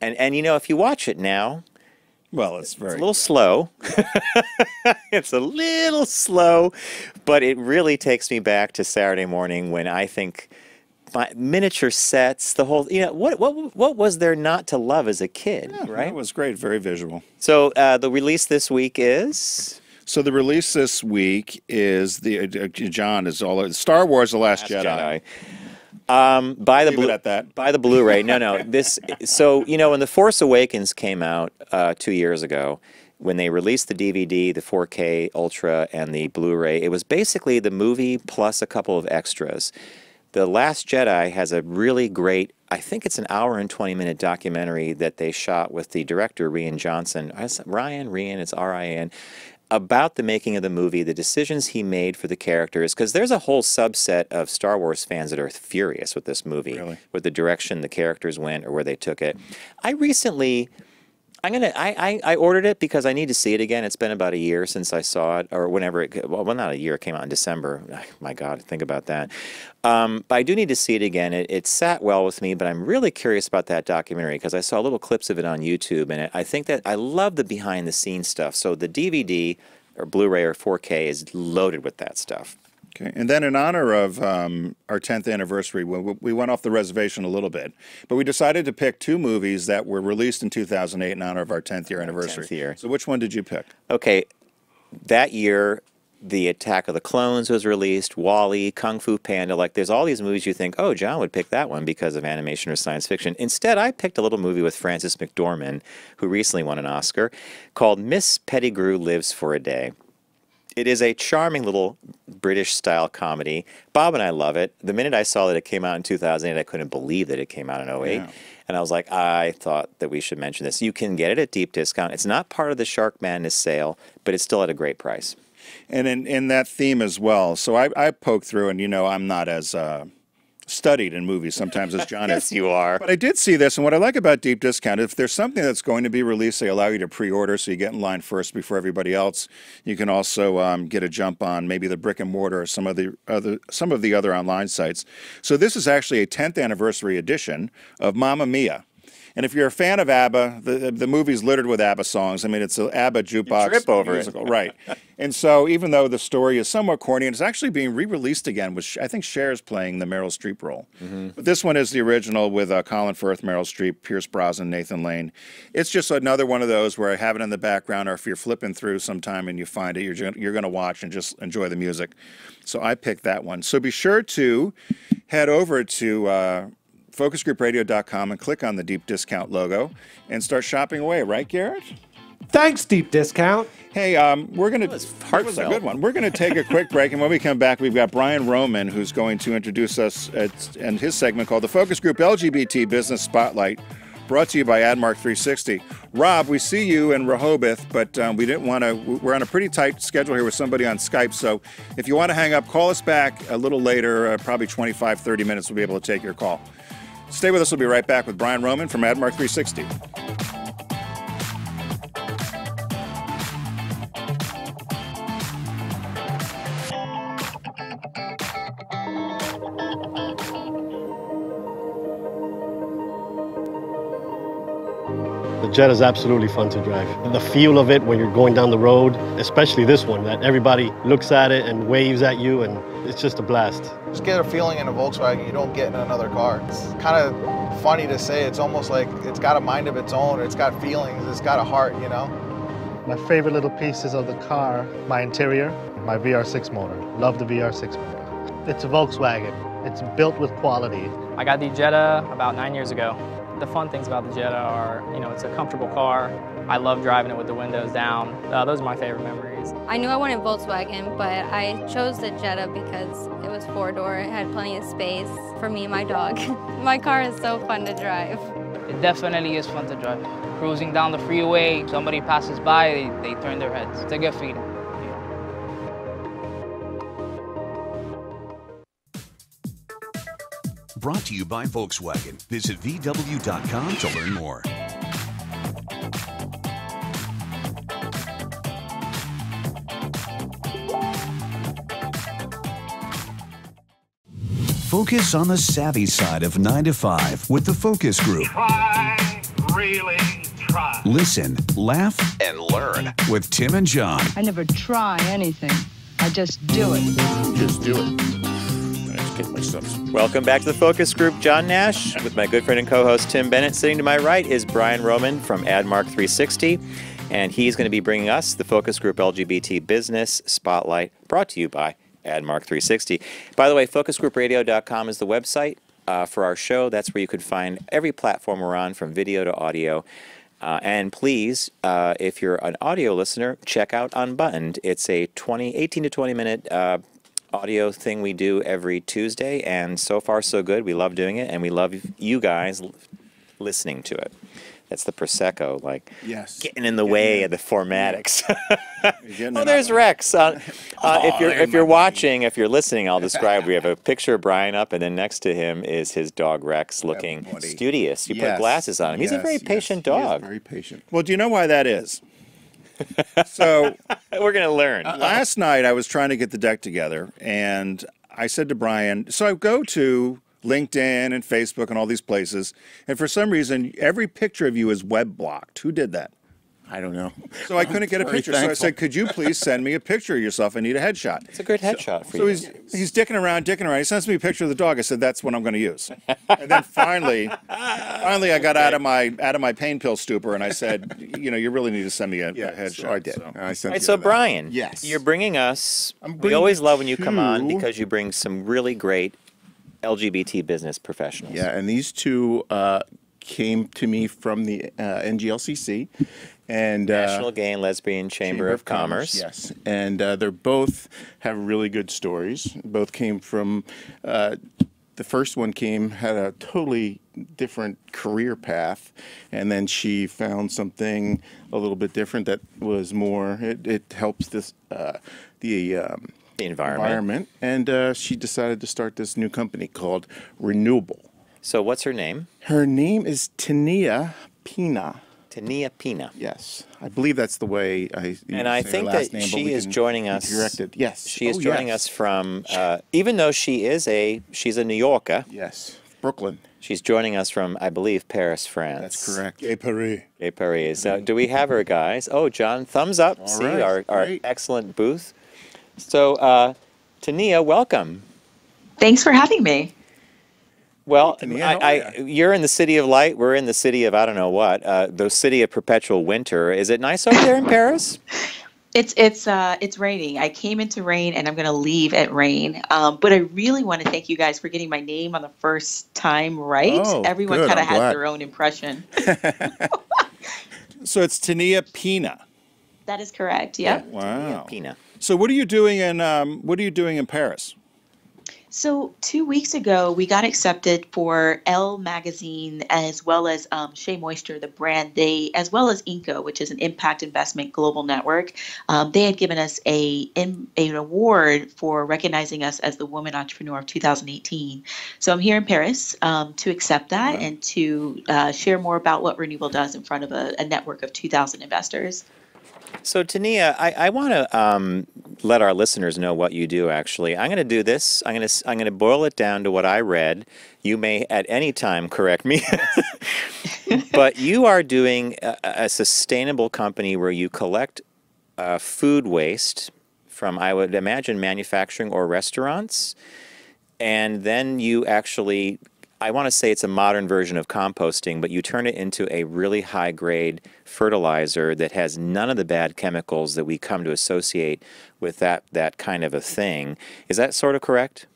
And you know, if you watch it now, well, it's a little slow. It's a little slow, but it really takes me back to Saturday morning when I think miniature sets, the whole, you know, what was there not to love as a kid, right? It was great, very visual. So the release this week is? So the release this week is John is all Star Wars: The Last Jedi. Buy the Leave it at that. Buy the Blu-ray. No. So you know, when The Force Awakens came out 2 years ago, when they released the DVD, the 4K Ultra, and the Blu-ray, it was basically the movie plus a couple of extras. The Last Jedi has a really great, I think it's an hour and 20-minute documentary that they shot with the director, Rian Johnson. Rian, it's R-I-N, about the making of the movie, the decisions he made for the characters, because there's a whole subset of Star Wars fans that are furious with this movie, with the direction the characters went or where they took it. I recently... I ordered it because I need to see it again. It's been about a year since I saw it, or whenever it, well, not a year, it came out in December. My God, think about that. But I do need to see it again. It sat well with me, but I'm really curious about that documentary because I saw little clips of it on YouTube, and I think that I love the behind-the-scenes stuff. So the DVD, or Blu-ray, or 4K is loaded with that stuff. Okay, and then in honor of our 10th anniversary, we went off the reservation a little bit, but we decided to pick two movies that were released in 2008 in honor of our 10th year anniversary. 10th year. So which one did you pick? Okay, that year, The Attack of the Clones was released, Wall-E, Kung Fu Panda. Like, there's all these movies you think, oh, John would pick that one because of animation or science fiction. Instead, I picked a little movie with Frances McDormand, who recently won an Oscar, called Miss Pettigrew Lives for a Day. It is a charming little British-style comedy. Bob and I love it. The minute I saw that it came out in 2008, I couldn't believe that it came out in 2008. Yeah. And I was like, I thought that we should mention this. You can get it at deep discount. It's not part of the Shark Madness sale, but it's still at a great price. And in that theme as well, so I poked through, and I'm not as studied in movies sometimes as John Yes, you are. But I did see this, and what I like about deep discount, if there's something that's going to be released, they allow you to pre-order, so you get in line first before everybody else. You can also get a jump on maybe the brick and mortar or some of the other online sites. So this is actually a 10th anniversary edition of Mamma Mia. And if you're a fan of ABBA, the movie's littered with ABBA songs. I mean, it's an ABBA jukebox. You trip over musical. Right. And so even though the story is somewhat corny, and it's actually being re-released again, with I think Cher's playing the Meryl Streep role. Mm-hmm. But this one is the original with Colin Firth, Meryl Streep, Pierce Brosnan, Nathan Lane. It's just another one of those where I have it in the background, or if you're flipping through sometime and you find it, you're going to watch and just enjoy the music. So I picked that one. So be sure to head over to focusgroupradio.com and click on the Deep Discount logo and start shopping away, right, Garrett? Thanks, Deep Discount. Hey, we're going to... That was a good one. We're going to take a quick break, and when we come back, we've got Brian Roman, who's going to introduce us in his segment called the Focus Group LGBT Business Spotlight, brought to you by AdMark 360. Rob, we see you in Rehoboth, but we didn't want to... We're on a pretty tight schedule here with somebody on Skype, so if you want to hang up, call us back a little later, probably 25, 30 minutes, we'll be able to take your call. Stay with us. We'll be right back with Brian Roman from AdMark 360. The Jetta is absolutely fun to drive. The feel of it when you're going down the road, especially this one, that everybody looks at it and waves at you, and it's just a blast. Just get a feeling in a Volkswagen you don't get in another car. It's kind of funny to say. It's almost like it's got a mind of its own. It's got feelings. It's got a heart, My favorite little pieces of the car, my interior, my VR6 motor. Love the VR6 motor. It's a Volkswagen. It's built with quality. I got the Jetta about 9 years ago. The fun things about the Jetta are, it's a comfortable car. I love driving it with the windows down. Those are my favorite memories. I knew I wanted Volkswagen, but I chose the Jetta because it was four-door. It had plenty of space for me and my dog. My car is so fun to drive. It definitely is fun to drive. Cruising down the freeway, somebody passes by, they turn their heads. It's a good feeling. Brought to you by Volkswagen. Visit VW.com to learn more. Focus on the savvy side of 9 to 5 with the Focus Group. Try, really try. Listen, laugh, and learn with Tim and John. I never try anything. I just do it. Just do it. Welcome back to the Focus Group. John Nash with my good friend and co-host Tim Bennett. Sitting to my right is Brian Roman from AdMark 360, and he's going to be bringing us the Focus Group LGBT Business Spotlight, brought to you by AdMark 360. By the way, focusgroupradio.com is the website for our show. That's where you could find every platform we're on, from video to audio. And please, if you're an audio listener, check out Unbuttoned. It's a 18 to 20 minute audio thing we do every Tuesday, and so far so good. We love doing it, and we love you guys listening to it. That's the Prosecco, getting in the way of the formatics. Oh, there's Rex. If you're watching, if you're listening, I'll describe. We have a picture of Brian up, and then next to him is his dog Rex, looking studious. You put glasses on him. He's a very patient dog. He is very patient. Well, do you know why that is? So we're going to learn. Last night I was trying to get the deck together, and I said to Brian, so I go to LinkedIn and Facebook and all these places, and for some reason every picture of you is web blocked. Who did that? I don't know. So I couldn't get a Very picture. So I thankful. said, could you please send me a picture of yourself? I need a headshot. It's a great headshot for So you. he's dicking around. He sends me a picture of the dog. I said, that's what I'm going to use. And then finally I got out of my pain pill stupor, and I said, you really need to send me a headshot. So I did. So. I sent Right, you so that. Brian, Yes. you're bringing us. We bringing always love when you come on two- because you bring some really great LGBT business professionals. Yeah, and these two came to me from the NGLCC. And National Gay and Lesbian Chamber of Commerce. Yes, and they're both have really good stories. Both came from. The first one had a totally different career path, and then she found something a little bit different that was more. It helps the environment, and she decided to start this new company called Re-Nuble. So what's her name? Her name is Tinia Pina. Tinia Pina. Yes, I believe that's the way I. And I think that she is joining us. Corrected. Yes, she is joining us from. Even though she's a New Yorker. Yes, Brooklyn. She's joining us from, I believe, Paris, France. That's correct. Gay Paris. Gay Paris. So do we have her, guys? Oh, John, thumbs up. All See right, our great. excellent booth. So, Tinia, welcome. Thanks for having me. Well, Tinia, you're in the city of light. We're in the city of I don't know what. The city of perpetual winter. Is it nice over there in Paris? It's raining. I came into rain and I'm going to leave at rain. But I really want to thank you guys for getting my name on the first time right. Oh, Everyone good. kind of I'm has glad. their own impression. So it's Tinia Pina. That is correct. Yep. Wow. Pina. So what are you doing in Paris? So 2 weeks ago, we got accepted for Elle magazine as well as Shea Moisture, the brand, as well as Inco, which is an impact investment global network. They had given us an award for recognizing us as the Woman Entrepreneur of 2018. So I'm here in Paris to accept that and to share more about what Re-Nuble does in front of a network of 2,000 investors. So, Tinia, I want to let our listeners know what you do, actually. I'm going to do this. I'm going to boil it down to what I read. You may at any time correct me. But you are doing a sustainable company where you collect food waste from, I would imagine, manufacturing or restaurants. And then you actually, I want to say it's a modern version of composting, but you turn it into a really high-grade fertilizer that has none of the bad chemicals that we come to associate with that kind of a thing. Is that sort of correct?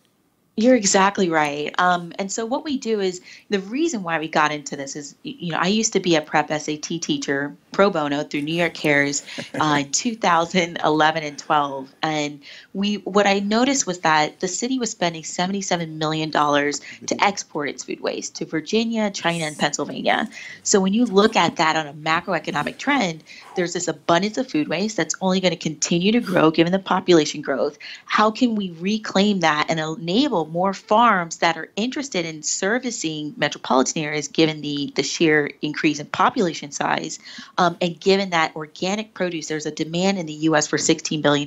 You're exactly right. And so what we do is, the reason why we got into this is, I used to be a prep SAT teacher pro bono through New York Cares in 2011 and 12. And what I noticed was that the city was spending $77 million to export its food waste to Virginia, China, and Pennsylvania. So when you look at that on a macroeconomic trend, there's this abundance of food waste that's only going to continue to grow given the population growth. How can we reclaim that and enable more farms that are interested in servicing metropolitan areas given the sheer increase in population size? And given that organic produce, there's a demand in the U.S. for $16 billion,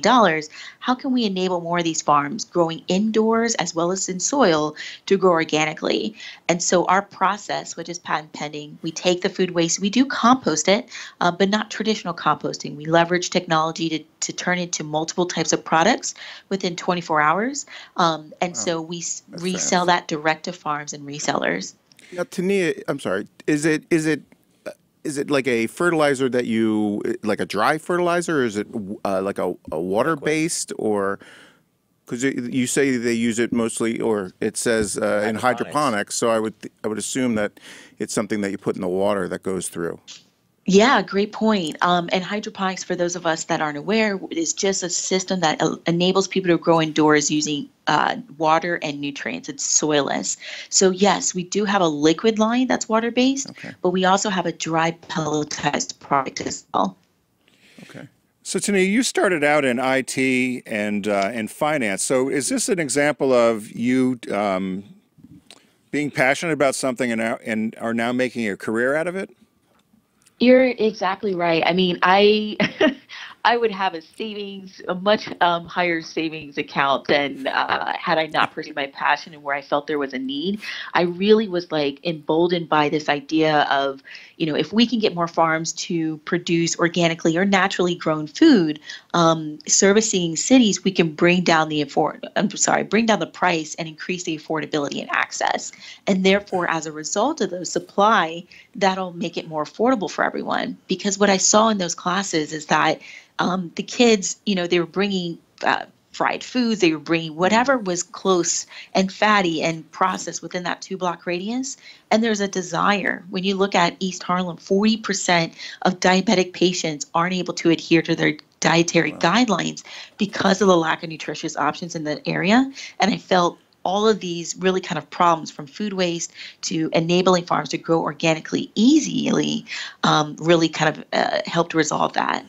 how can we enable more of these farms growing indoors as well as in soil to grow organically? And so our process, which is patent pending, we take the food waste, we do compost it, but not traditional composting. We leverage technology to turn it into multiple types of products within 24 hours. So we resell that direct to farms and resellers. Now, Tinia, I'm sorry. Is it like a fertilizer that like a dry fertilizer, or is it like a water-based, or because you say they use it mostly, or it says in hydroponics, so I would assume that it's something that you put in the water that goes through. Yeah, great point. And hydroponics, for those of us that aren't aware, is just a system that enables people to grow indoors using water and nutrients. It's soilless. So yes, we do have a liquid line that's water-based, but we also have a dry pelletized product as well. Okay. So, Tinia, you started out in IT and in finance. So is this an example of you being passionate about something and are now making a career out of it? You're exactly right. I mean, I would have a much higher savings account than had I not pursued my passion and where I felt there was a need. I really was like emboldened by this idea of, if we can get more farms to produce organically or naturally grown food, servicing cities, we can bring down the price and increase the affordability and access. And therefore, as a result of those supply, that'll make it more affordable for everyone. Because what I saw in those classes is that the kids, they were bringing fried foods, they were bringing whatever was close and fatty and processed within that 2-block radius. And there's a desire. When you look at East Harlem, 40% of diabetic patients aren't able to adhere to their dietary guidelines because of the lack of nutritious options in that area. And I felt all of these really kind of problems, from food waste to enabling farms to grow organically easily, really kind of helped resolve that.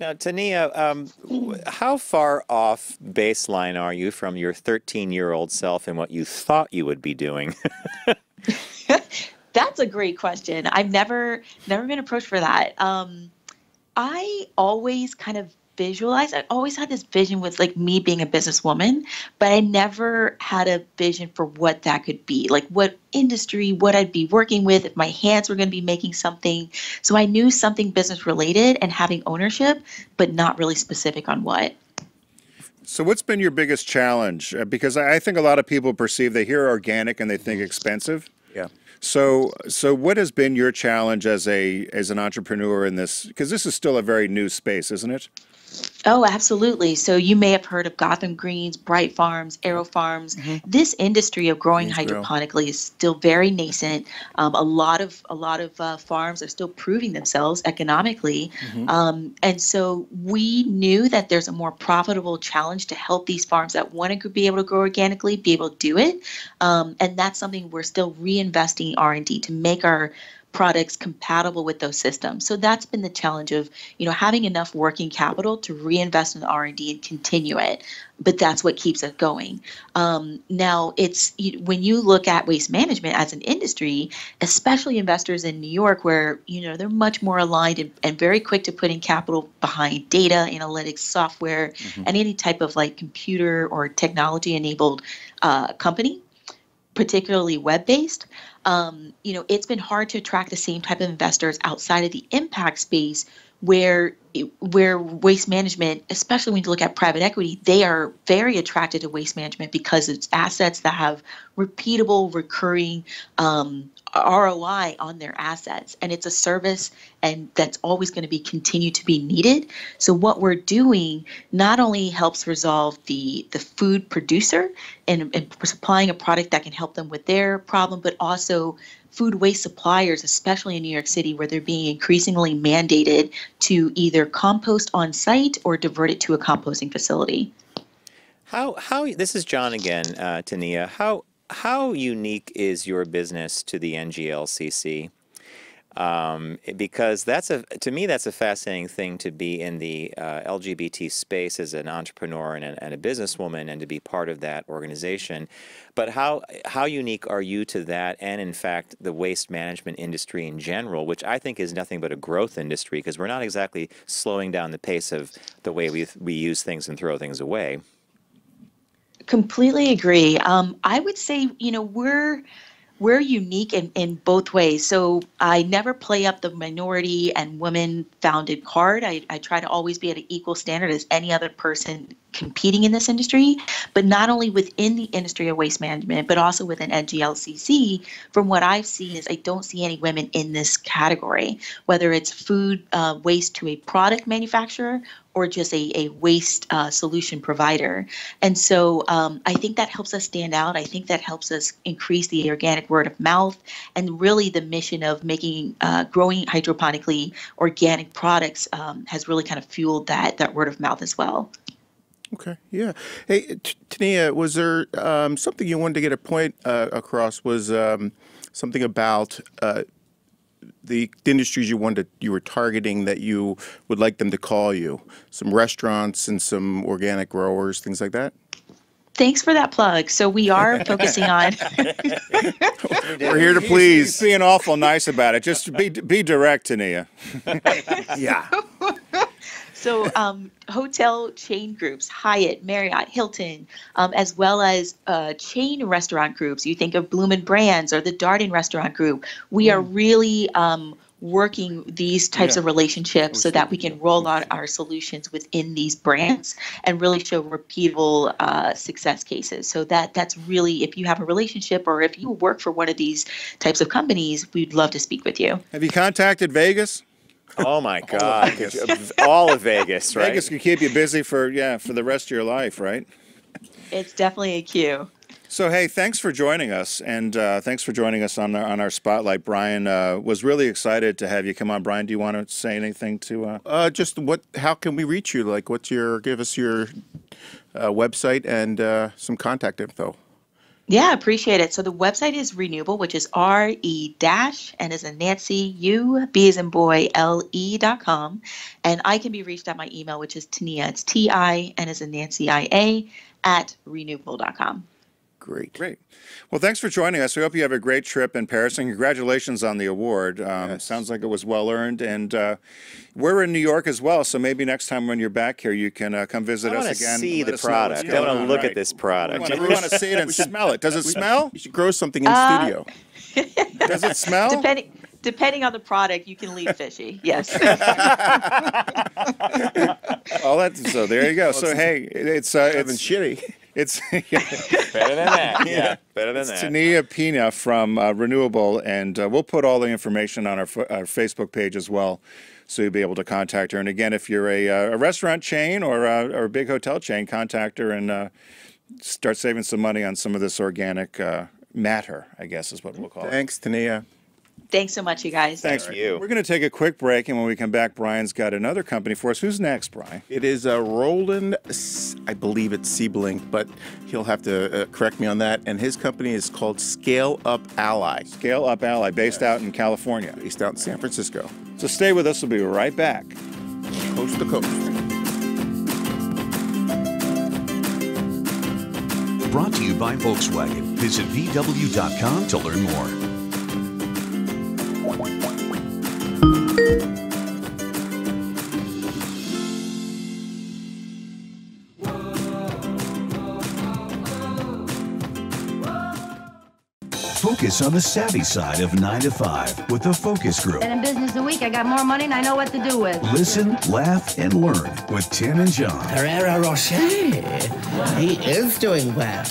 Now, Tinia, how far off baseline are you from your 13-year-old self and what you thought you would be doing? That's a great question. I've never been approached for that. I always kind of visualized. I always had this vision with like me being a businesswoman, but I never had a vision for what that could be, like what industry, what I'd be working with, if my hands were going to be making something. So I knew something business related and having ownership, but not really specific on what. So what's been your biggest challenge? Because I think a lot of people perceive, they hear organic and they think expensive. Yeah. So what has been your challenge as an entrepreneur in this? Because this is still a very new space, isn't it? Oh, absolutely. So you may have heard of Gotham Greens, Bright Farms, Aero Farms. This industry of growing hydroponically is still very nascent. A lot of farms are still proving themselves economically. And so we knew that there's a more profitable challenge to help these farms that want to be able to grow organically, be able to do it. And that's something we're still reinvesting in R&D to make our products compatible with those systems. So that's been the challenge of, having enough working capital to reinvest in the R&D and continue it. But that's what keeps it going. Now, when you look at waste management as an industry, especially investors in New York, where they're much more aligned and very quick to put in capital behind data, analytics, software, and any type of like computer or technology-enabled company, particularly web-based. It's been hard to attract the same type of investors outside of the impact space where waste management, especially when you look at private equity, they are very attracted to waste management because it's assets that have repeatable, recurring ROI on their assets. And it's a service and that's always going to be continue to be needed. So what we're doing not only helps resolve the food producer and supplying a product that can help them with their problem, but also food waste suppliers, especially in New York City, where they're being increasingly mandated to either compost on site or divert it to a composting facility. How this is John again, Tinia. How unique is your business to the NGLCC? Because to me that's a fascinating thing, to be in the LGBT space as an entrepreneur and a businesswoman, and to be part of that organization. But how unique are you to that, and in fact the waste management industry in general, which I think is nothing but a growth industry, because we're not exactly slowing down the pace of the way we use things and throw things away. Completely agree. I would say, we're unique in both ways. So I never play up the minority and women-founded card. I try to always be at an equal standard as any other person competing in this industry, but not only within the industry of waste management, but also within NGLCC. From what I've seen is I don't see any women in this category, whether it's food waste to a product manufacturer or just a waste solution provider. And so I think that helps us stand out. I think that helps us increase the organic word of mouth, and really the mission of making growing hydroponically organic products has really kind of fueled that word of mouth as well. Okay, yeah. Hey, Tinia, was there something you wanted to get a point across? Was something about the industries you were targeting that you would like them to call you? Some restaurants and some organic growers, things like that? Thanks for that plug. So we are focusing on. We're here to please. He's being awful nice about it. Just be direct, Tinia. Yeah. So hotel chain groups, Hyatt, Marriott, Hilton, as well as chain restaurant groups. You think of Bloomin' Brands or the Darden Restaurant Group. We are really working these types of relationships so that we can roll out our solutions within these brands and really show repeatable success cases. So that's really, if you have a relationship or if you work for one of these types of companies, we'd love to speak with you. Have you contacted Vegas? Oh my God! All of Vegas, right? Vegas can keep you busy for the rest of your life, right? It's definitely a cue. So hey, thanks for joining us, and thanks for joining us on our spotlight. Brian was really excited to have you come on. Brian, do you want to say anything to? Just how can we reach you? Like, give us your website and some contact info. Yeah, appreciate it. So the website is Re-Nuble, which is RE- and as in Nancy, U, B as in boy, LE.com. And I can be reached at my email, which is Tinia, it's T-I, and as in Nancy, I-A, at Re-Nuble.com. Great. Well, thanks for joining us. We hope you have a great trip in Paris, and congratulations on the award. Sounds like it was well earned, and we're in New York as well, so maybe next time when you're back here, you can come visit us again. I want to see the product. I want to look at this product. We want to see it and smell it. Does it smell? You should grow something in studio. Does it smell? Depending on the product, you can leave fishy. Yes. So there you go. So hey, it's shitty. It's better than that. Yeah, better than that. Tinia Pina from Re-Nuble, and we'll put all the information on our Facebook page as well, so you'll be able to contact her. And again, if you're a restaurant chain or a big hotel chain, contact her and start saving some money on some of this organic matter, I guess is what we'll call it. Thanks, Tinia. Thanks so much, you guys. Thanks for you. We're going to take a quick break, and when we come back, Brian's got another company for us. Who's next, Brian? It is Roland, I believe it's Siebelink, but he'll have to correct me on that. And his company is called Scale Up Ally. Scale Up Ally, based out in California. Based out in San Francisco. So stay with us. We'll be right back. Coast to coast. Brought to you by Volkswagen. Visit VW.com to learn more. Focus on the savvy side of 9 to 5 with the Focus Group. Been in business a week. I got more money and I know what to do with. Listen, laugh, and learn with Tim and John. Herrera Rocher. He is doing well.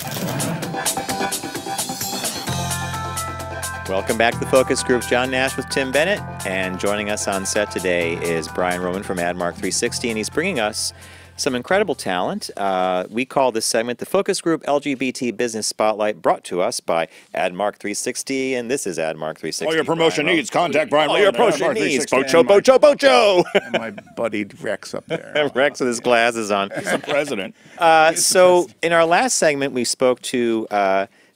Welcome back to the Focus Group. John Nash with Tim Bennett, and joining us on set today is Brian Roman from AdMark 360, and he's bringing us some incredible talent. We call this segment the Focus Group LGBT Business Spotlight, brought to us by AdMark 360, and this is AdMark 360. All your promotion needs, contact Brian. All your promotion needs, bocho. And my buddy Rex up there. Rex with his glasses on. He's the president. So in our last segment, we spoke to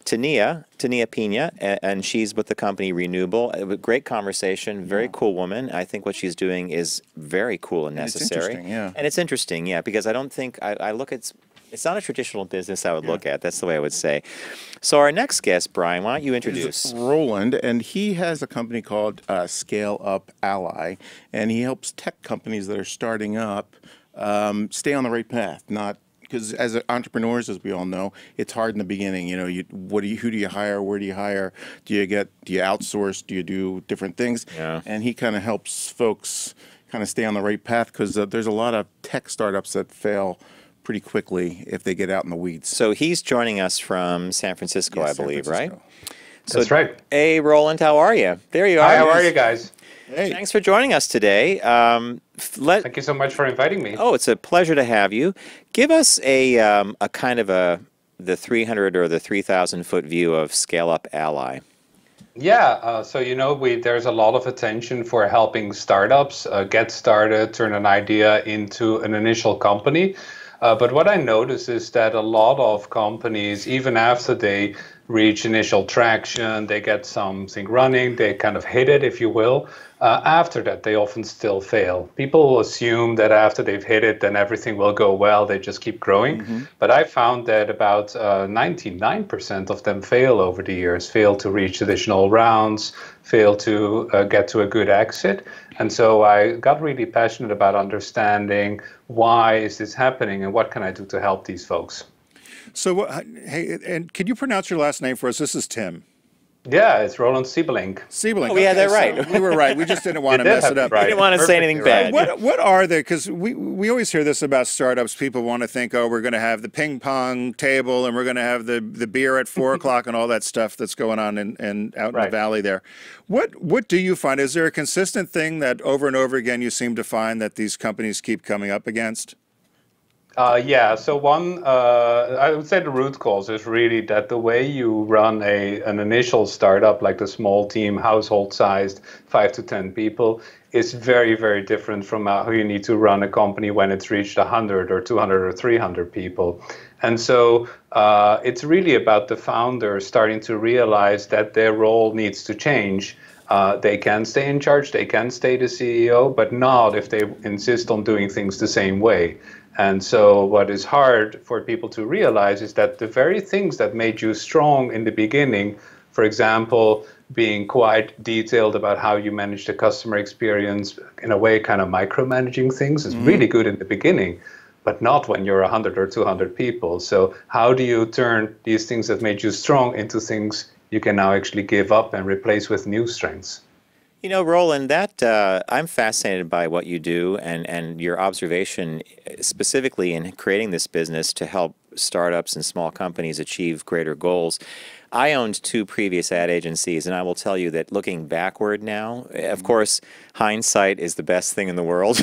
Tinia Pina, and she's with the company Re-Nuble. Great conversation, very cool woman. I think what she's doing is very cool and necessary. It's interesting, yeah. And it's interesting, yeah, because I don't think, I look at, it's not a traditional business I would look at. That's the way I would say. So our next guest, Brian, why don't you introduce? Roland, and he has a company called Scale Up Ally, and he helps tech companies that are starting up stay on the right path, not because as entrepreneurs, as we all know, it's hard in the beginning. You know, who do you hire? Where do you hire? Do you outsource? Do you do different things? Yeah. And he kind of helps folks kind of stay on the right path, because there's a lot of tech startups that fail pretty quickly if they get out in the weeds. So he's joining us from San Francisco, I believe, right? So, that's right. Hey, Roland, how are you? There you are. Hi, how are you guys? Hey. Thanks for joining us today. Thank you so much for inviting me. Oh, it's a pleasure to have you. Give us a kind of the 300 or the 3,000 foot view of Scale Up Ally. Yeah, so there's a lot of attention for helping startups get started, turn an idea into an initial company. But what I notice is that a lot of companies, even after they reach initial traction, they get something running, they kind of hit it, if you will. After that, they often still fail. People assume that after they've hit it, then everything will go well, they just keep growing. But I found that about 99% of them fail over the years, fail to reach additional rounds, fail to get to a good exit. And so I got really passionate about understanding why is this happening and what can I do to help these folks. So, hey, and can you pronounce your last name for us? This is Tim. Yeah, it's Roland Siebelink. Siebelink. Oh, we had that right. So we were right. We just didn't want to mess it up. We didn't want to say anything bad. What are they? Because we always hear this about startups. People want to think, oh, we're going to have the ping pong table and we're going to have the beer at 4 o'clock and all that stuff that's going on out in the valley there. What do you find? Is there a consistent thing that over and over again you seem to find that these companies keep coming up against? Yeah, so I would say the root cause is really that the way you run an initial startup, like the small team, household-sized, 5 to 10 people, is very, very different from how you need to run a company when it's reached 100 or 200 or 300 people. And so it's really about the founder starting to realize that their role needs to change. They can stay in charge, they can stay the CEO, but not if they insist on doing things the same way. And so what is hard for people to realize is that the very things that made you strong in the beginning, for example, being quite detailed about how you manage the customer experience, in a way kind of micromanaging things, is really good in the beginning, but not when you're 100 or 200 people. So how do you turn these things that made you strong into things you can now actually give up and replace with new strengths? You know, Roland, I'm fascinated by what you do and your observation specifically in creating this business to help startups and small companies achieve greater goals. I owned 2 previous ad agencies, and I will tell you that looking backward now, of course, hindsight is the best thing in the world.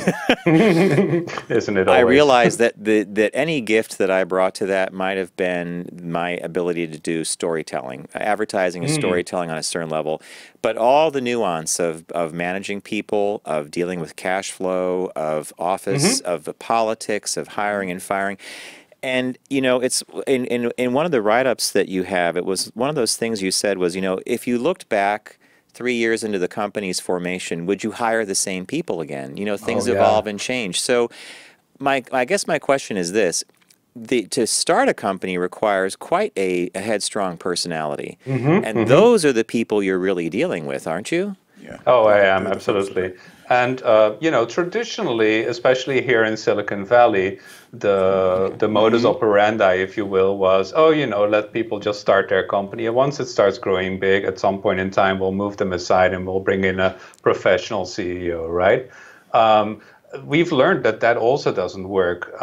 Isn't it always? I realized that any gift that I brought to that might have been my ability to do storytelling. Advertising is storytelling on a certain level, but all the nuance of managing people, of dealing with cash flow, of office, of the politics, of hiring and firing. And, you know, it's in one of the write-ups that you have, it was one of those things you said was, you know, if you looked back 3 years into the company's formation, would you hire the same people again? You know, things evolve and change. So I guess my question is this. To start a company requires quite a headstrong personality. And those are the people you're really dealing with, aren't you? Yeah. Oh, I am, absolutely. And, you know, traditionally, especially here in Silicon Valley, the modus operandi, if you will, was, oh, you know, let people just start their company. And once it starts growing big, at some point in time, we'll move them aside and we'll bring in a professional CEO, right? We've learned that also doesn't work.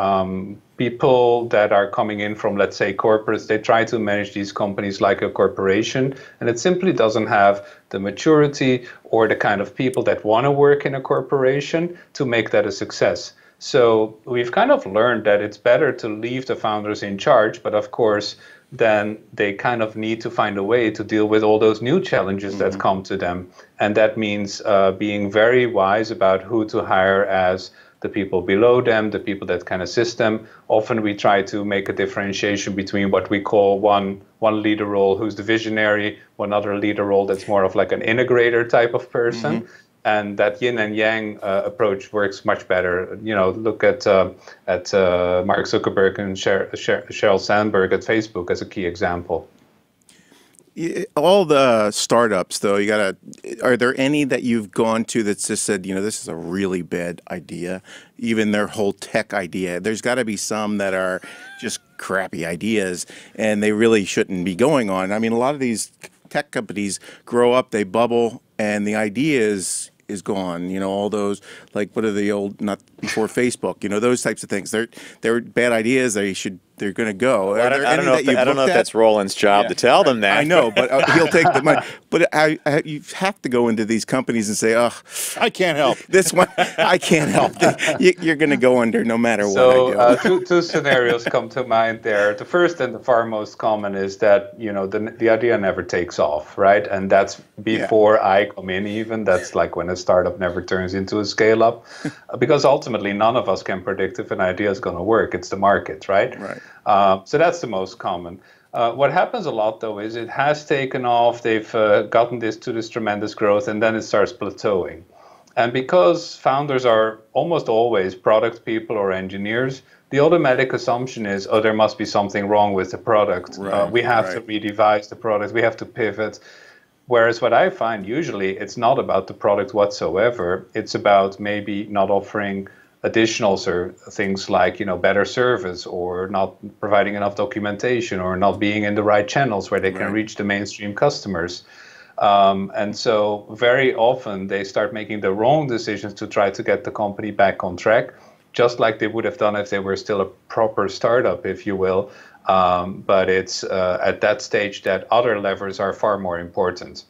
People that are coming in from, let's say, corporates, they try to manage these companies like a corporation, and it simply doesn't have the maturity or the kind of people that want to work in a corporation to make that a success. So we've kind of learned that it's better to leave the founders in charge, but of course, then they kind of need to find a way to deal with all those new challenges that come to them. And that means being very wise about who to hire as the people below them, the people that can assist them. Often we try to make a differentiation between what we call one leader role who's the visionary, one other leader role that's more of like an integrator type of person. And that yin and yang approach works much better. You know, look at Mark Zuckerberg and Sheryl Sandberg at Facebook as a key example. All the startups, though, are there any that you've gone to that's just said, you know, this is a really bad idea, even their whole tech idea? There's got to be some that are just crappy ideas and they really shouldn't be going on. I mean, a lot of these tech companies grow up, they bubble, and the idea is gone. You know, all those, like, what are the old, not before Facebook, you know, those types of things. They're bad ideas. They're going to go. Well, I don't know if that's Roland's job to tell them that. I know, but he'll take the money. But you have to go into these companies and say, oh, I can't help. This one, I can't help. You're going to go under no matter what I do. Two scenarios come to mind there. The first and the far most common is that, you know, the idea never takes off, right? And that's before I come in even. That's like when a startup never turns into a scale-up. Because ultimately, none of us can predict if an idea is going to work. It's the market, right? Right. So that's the most common. What happens a lot, though, is it has taken off. They've gotten this to this tremendous growth, and then it starts plateauing. And because founders are almost always product people or engineers, the automatic assumption is, oh, there must be something wrong with the product. We have to redevise the product. We have to pivot. Whereas what I find usually, it's not about the product whatsoever. It's about maybe not offering additional things like, better service, or not providing enough documentation, or not being in the right channels where they can reach the mainstream customers. And so very often they start making the wrong decisions to try to get the company back on track, just like they would have done if they were still a proper startup, if you will. But it's at that stage that other levers are far more important.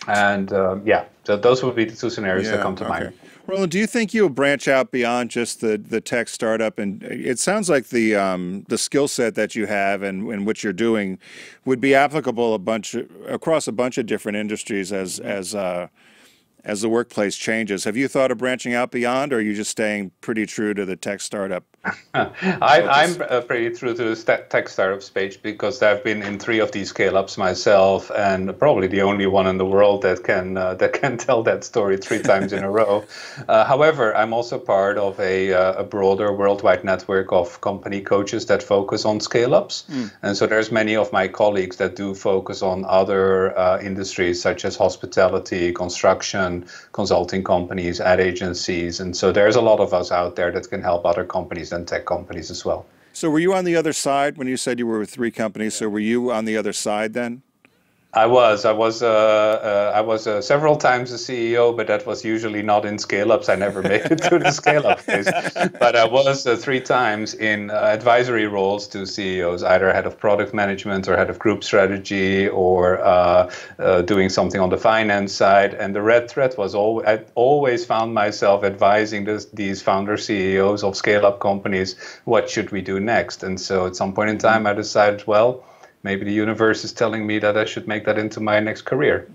And so those would be the two scenarios that come to mind. Roland, do you think you'll branch out beyond just the tech startup? And it sounds like the skill set that you have and what you're doing would be applicable across a bunch of different industries as the workplace changes. Have you thought of branching out beyond, or are you just staying pretty true to the tech startup? I'm pretty true to the tech startup space, because I've been in 3 of these scale-ups myself, and probably the only one in the world that can tell that story 3 times in a row. However, I'm also part of a broader worldwide network of company coaches that focus on scale-ups. And so there's many of my colleagues that do focus on other industries such as hospitality, construction, consulting companies, ad agencies. And so there's a lot of us out there that can help other companies and tech companies as well. So were you on the other side when you said you were with 3 companies? So were you on the other side then? I was several times a CEO, but that was usually not in scale-ups. I never made it to the scale-up phase. But I was 3 times in advisory roles to CEOs, either head of product management or head of group strategy, or doing something on the finance side. And the red thread was I always found myself advising these founder CEOs of scale-up companies, what should we do next? And so at some point in time, I decided, well, maybe the universe is telling me that I should make that into my next career.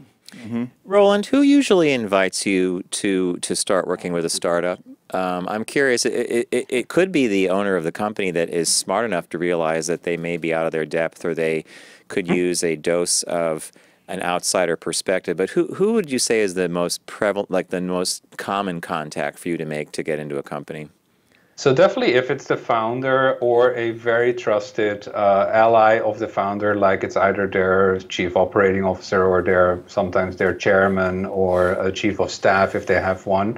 Roland, who usually invites you to start working with a startup? I'm curious, it could be the owner of the company that is smart enough to realize that they may be out of their depth, or they could use a dose of an outsider perspective. But who would you say is the most prevalent, like the most common contact for you to make to get into a company? So definitely, if it's the founder or a very trusted ally of the founder, like it's either their chief operating officer or sometimes their chairman, or a chief of staff if they have one,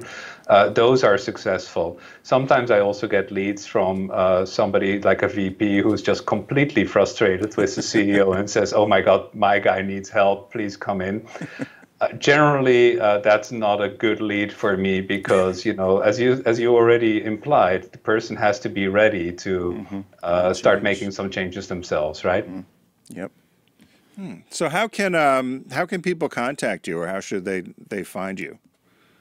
those are successful. Sometimes I also get leads from somebody like a VP who's just completely frustrated with the CEO and says, "Oh my God, my guy needs help, please come in." Generally, that's not a good lead for me, because as you already implied, the person has to be ready to start making some changes themselves, right? Yep. So how can people contact you, or how should they find you?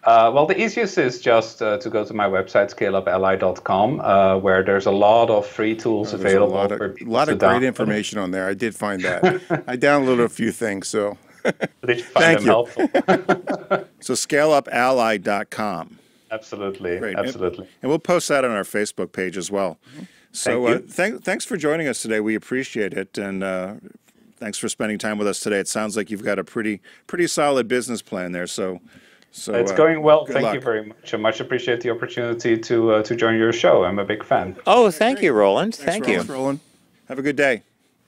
Well, the easiest is just to go to my website, scaleupally.com, where there's a lot of free tools available. A lot of great information on there. I did find that. I downloaded a few things, so. Did you find them helpful? So scaleupally.com. Absolutely. Great. Absolutely. And we'll post that on our Facebook page as well. So thanks for joining us today. We appreciate it. And thanks for spending time with us today. It sounds like you've got a pretty solid business plan there. So it's going well. Thank you very much. I much appreciate the opportunity to join your show. I'm a big fan. Oh, thank you, Roland. Thank you. Thanks, Roland. Have a good day.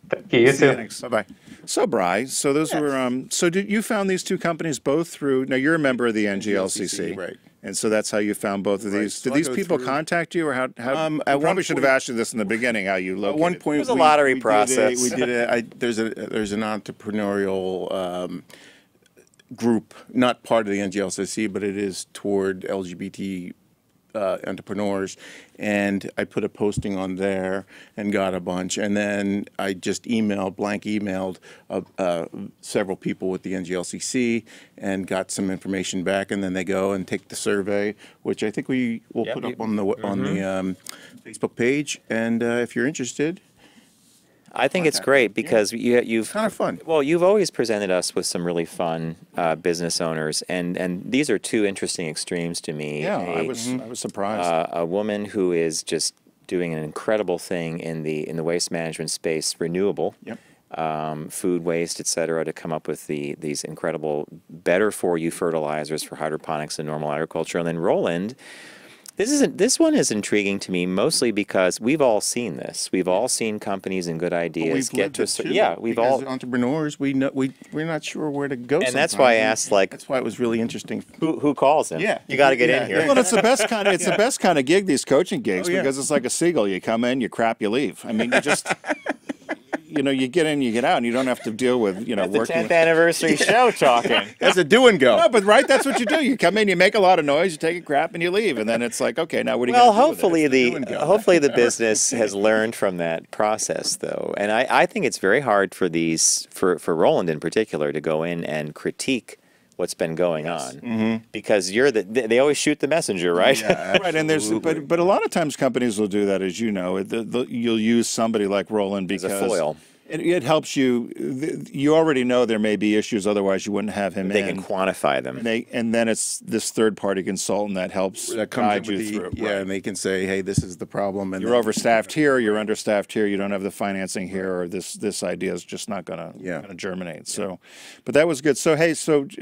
Thank you. You too. Thanks. Bye-bye. So, Bri, so those were, so did you found these 2 companies both through, now you're a member of the NGLCC, right? And so that's how you found both of these. Did these people contact you, or how I probably should have asked you this in the beginning, how you located? At one point, it was a lottery process. We did it. There's an entrepreneurial group, not part of the NGLCC, but it is toward LGBT entrepreneurs, and I put a posting on there and got a bunch, and then I just emailed several people with the NGLCC and got some information back, and then they go and take the survey, which I think we will put up on the Facebook page, and if you're interested. I think it's great because you've kind of fun. Well, you've always presented us with some really fun business owners, and these are 2 interesting extremes to me. Yeah, I was surprised. A woman who is just doing an incredible thing in the waste management space, Re-Nuble, food waste, etc., to come up with these incredible, better for you fertilizers for hydroponics and normal agriculture. And then Roland, this one is intriguing to me mostly because we've all seen this. We've all seen companies and good ideas get to we've all entrepreneurs. We're not sure where to go. And that's why I asked, like, that's why it was really interesting. Who calls him? Yeah, you got to get in here. Well, it's the best kind of the best kind of gig, these coaching gigs, because it's like a seagull. You come in, you crap, you leave. I mean, you just. You get in, you get out, and you don't have to deal with, working. The 10th anniversary show talking. That's a do and go. No, but that's what you do. You come in, you make a lot of noise, you take a crap, and you leave, and then it's like, okay, now what do you? Well, hopefully the business has learned from that process, though, and I think it's very hard for for Roland in particular to go in and critique what's been going on, because they always shoot the messenger, right? Yeah, right. And but a lot of times companies will do that, as you know. You'll use somebody like Roland because as a foil. It helps you. You already know there may be issues, otherwise you wouldn't have him. They can quantify them, and then it's this third-party consultant that helps guide you through. Yeah, and they can say, "Hey, this is the problem." And you're overstaffed here. You're understaffed here. You don't have the financing here, or this idea is just not going to germinate. So, but that was good. So hey,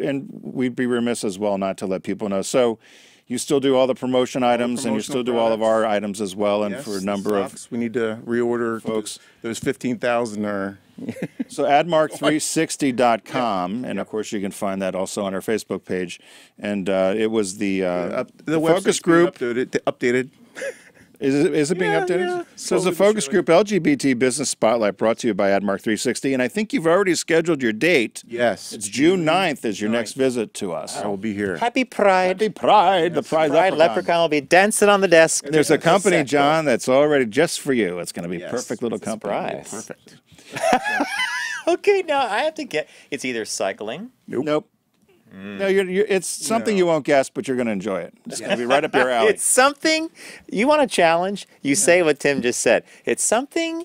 and we'd be remiss as well not to let people know. So. You still do all the promotion items, and you still do all of our items as well. And for a number of we need to reorder folks. Those 15,000 are. So AdMark360.com, and of course you can find that also on our Facebook page. And it was the focus group updated. Is it being updated? Yeah. So it's a focus group, LGBT Business Spotlight, brought to you by AdMark360. And I think you've already scheduled your date. Yes. It's June 9th is your next visit to us. I will be here. Happy Pride. Happy Pride. Yes. The Pride Leprechaun will be dancing on the desk. And there's a company, John, that's already just for you. It's going to be perfect little company. Perfect. Okay, now I have to get, it's either cycling. Nope. No, it's something you won't guess, but you're going to enjoy it. It's going to be right up your alley. It's something you want to challenge. You say what Tim just said. It's something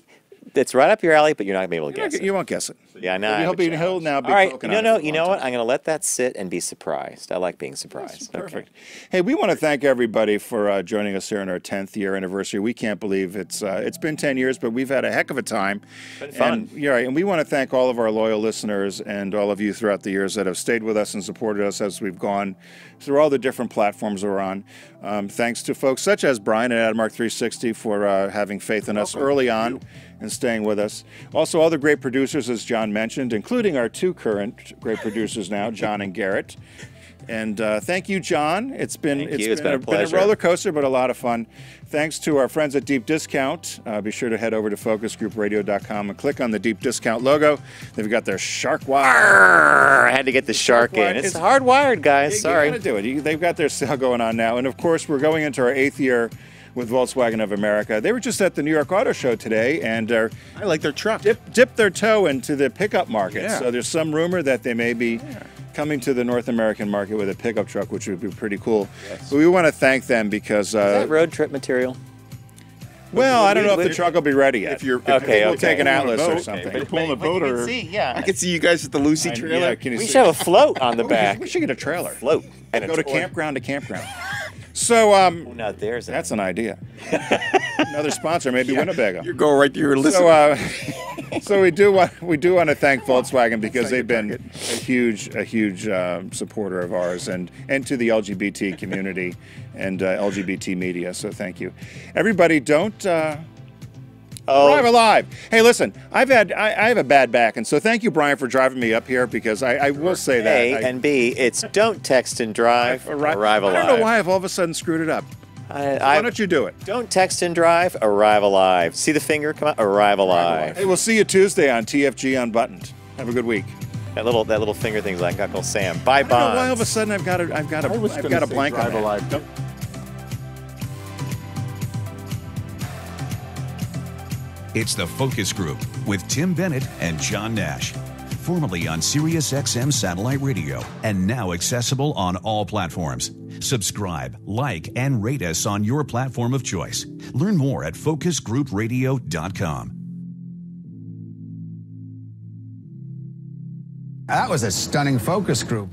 that's right up your alley, but you're not going to be able to guess it. You won't guess it. Yeah, I know. He'll now be all right. poking No, on you know what? I'm going to let that sit and be surprised. I like being surprised. Perfect. Hey, we want to thank everybody for joining us here on our 10th year anniversary. We can't believe it's been 10 years, but we've had a heck of a time. It's been fun. And we want to thank all of our loyal listeners and all of you throughout the years that have stayed with us and supported us as we've gone through all the different platforms we're on. Thanks to folks such as Brian at AdMark360 for having faith in us early on and staying with us. Also, all the great producers, as John mentioned, including our two current great producers now, John and Garrett. And thank you, John. It's been a roller coaster, but a lot of fun. Thanks to our friends at Deep Discount. Be sure to head over to focusgroupradio.com and click on the Deep Discount logo. They've got their shark wire. I had to get the shark in. It's hardwired, guys. Sorry. You got to do it. They've got their sale going on now. And of course, we're going into our 8th year with Volkswagen of America. They were just at the New York Auto Show today, and I like their truck. Dipped their toe into the pickup market. Yeah. So there's some rumor that they may be coming to the North American market with a pickup truck, which would be pretty cool. Yes. But we want to thank them because is that road trip material? Well, I don't know if the truck will be ready yet. If you're we'll take an Atlas or something. If you're pulling a boat, or I can see you guys at the Lucy trailer. We should have a float on the back. We should get a trailer. Float and go to campground to campground. So now that's an idea. Another sponsor, maybe Winnebago. You're going right to your listener. So we do want to thank Volkswagen because they've been a huge supporter of ours and to the LGBT community and LGBT media. So thank you, everybody. Don't. Drive alive. Hey, listen, I have a bad back, and so thank you, Brian, for driving me up here because I will say that. A and B, it's don't text and drive, arrive alive. I don't know why I've all of a sudden screwed it up. Why don't you do it? Don't text and drive, arrive alive. See the finger come out, arrive alive. Hey, we'll see you Tuesday on TFG Unbuttoned. Have a good week. That little finger thing's like Uncle Sam. Bye, Bonds. I don't know why all of a sudden I've got a blank on it. It's the Focus Group with Tim Bennett and John Nash. Formerly on Sirius XM Satellite Radio and now accessible on all platforms. Subscribe, like, and rate us on your platform of choice. Learn more at focusgroupradio.com. That was a stunning focus group.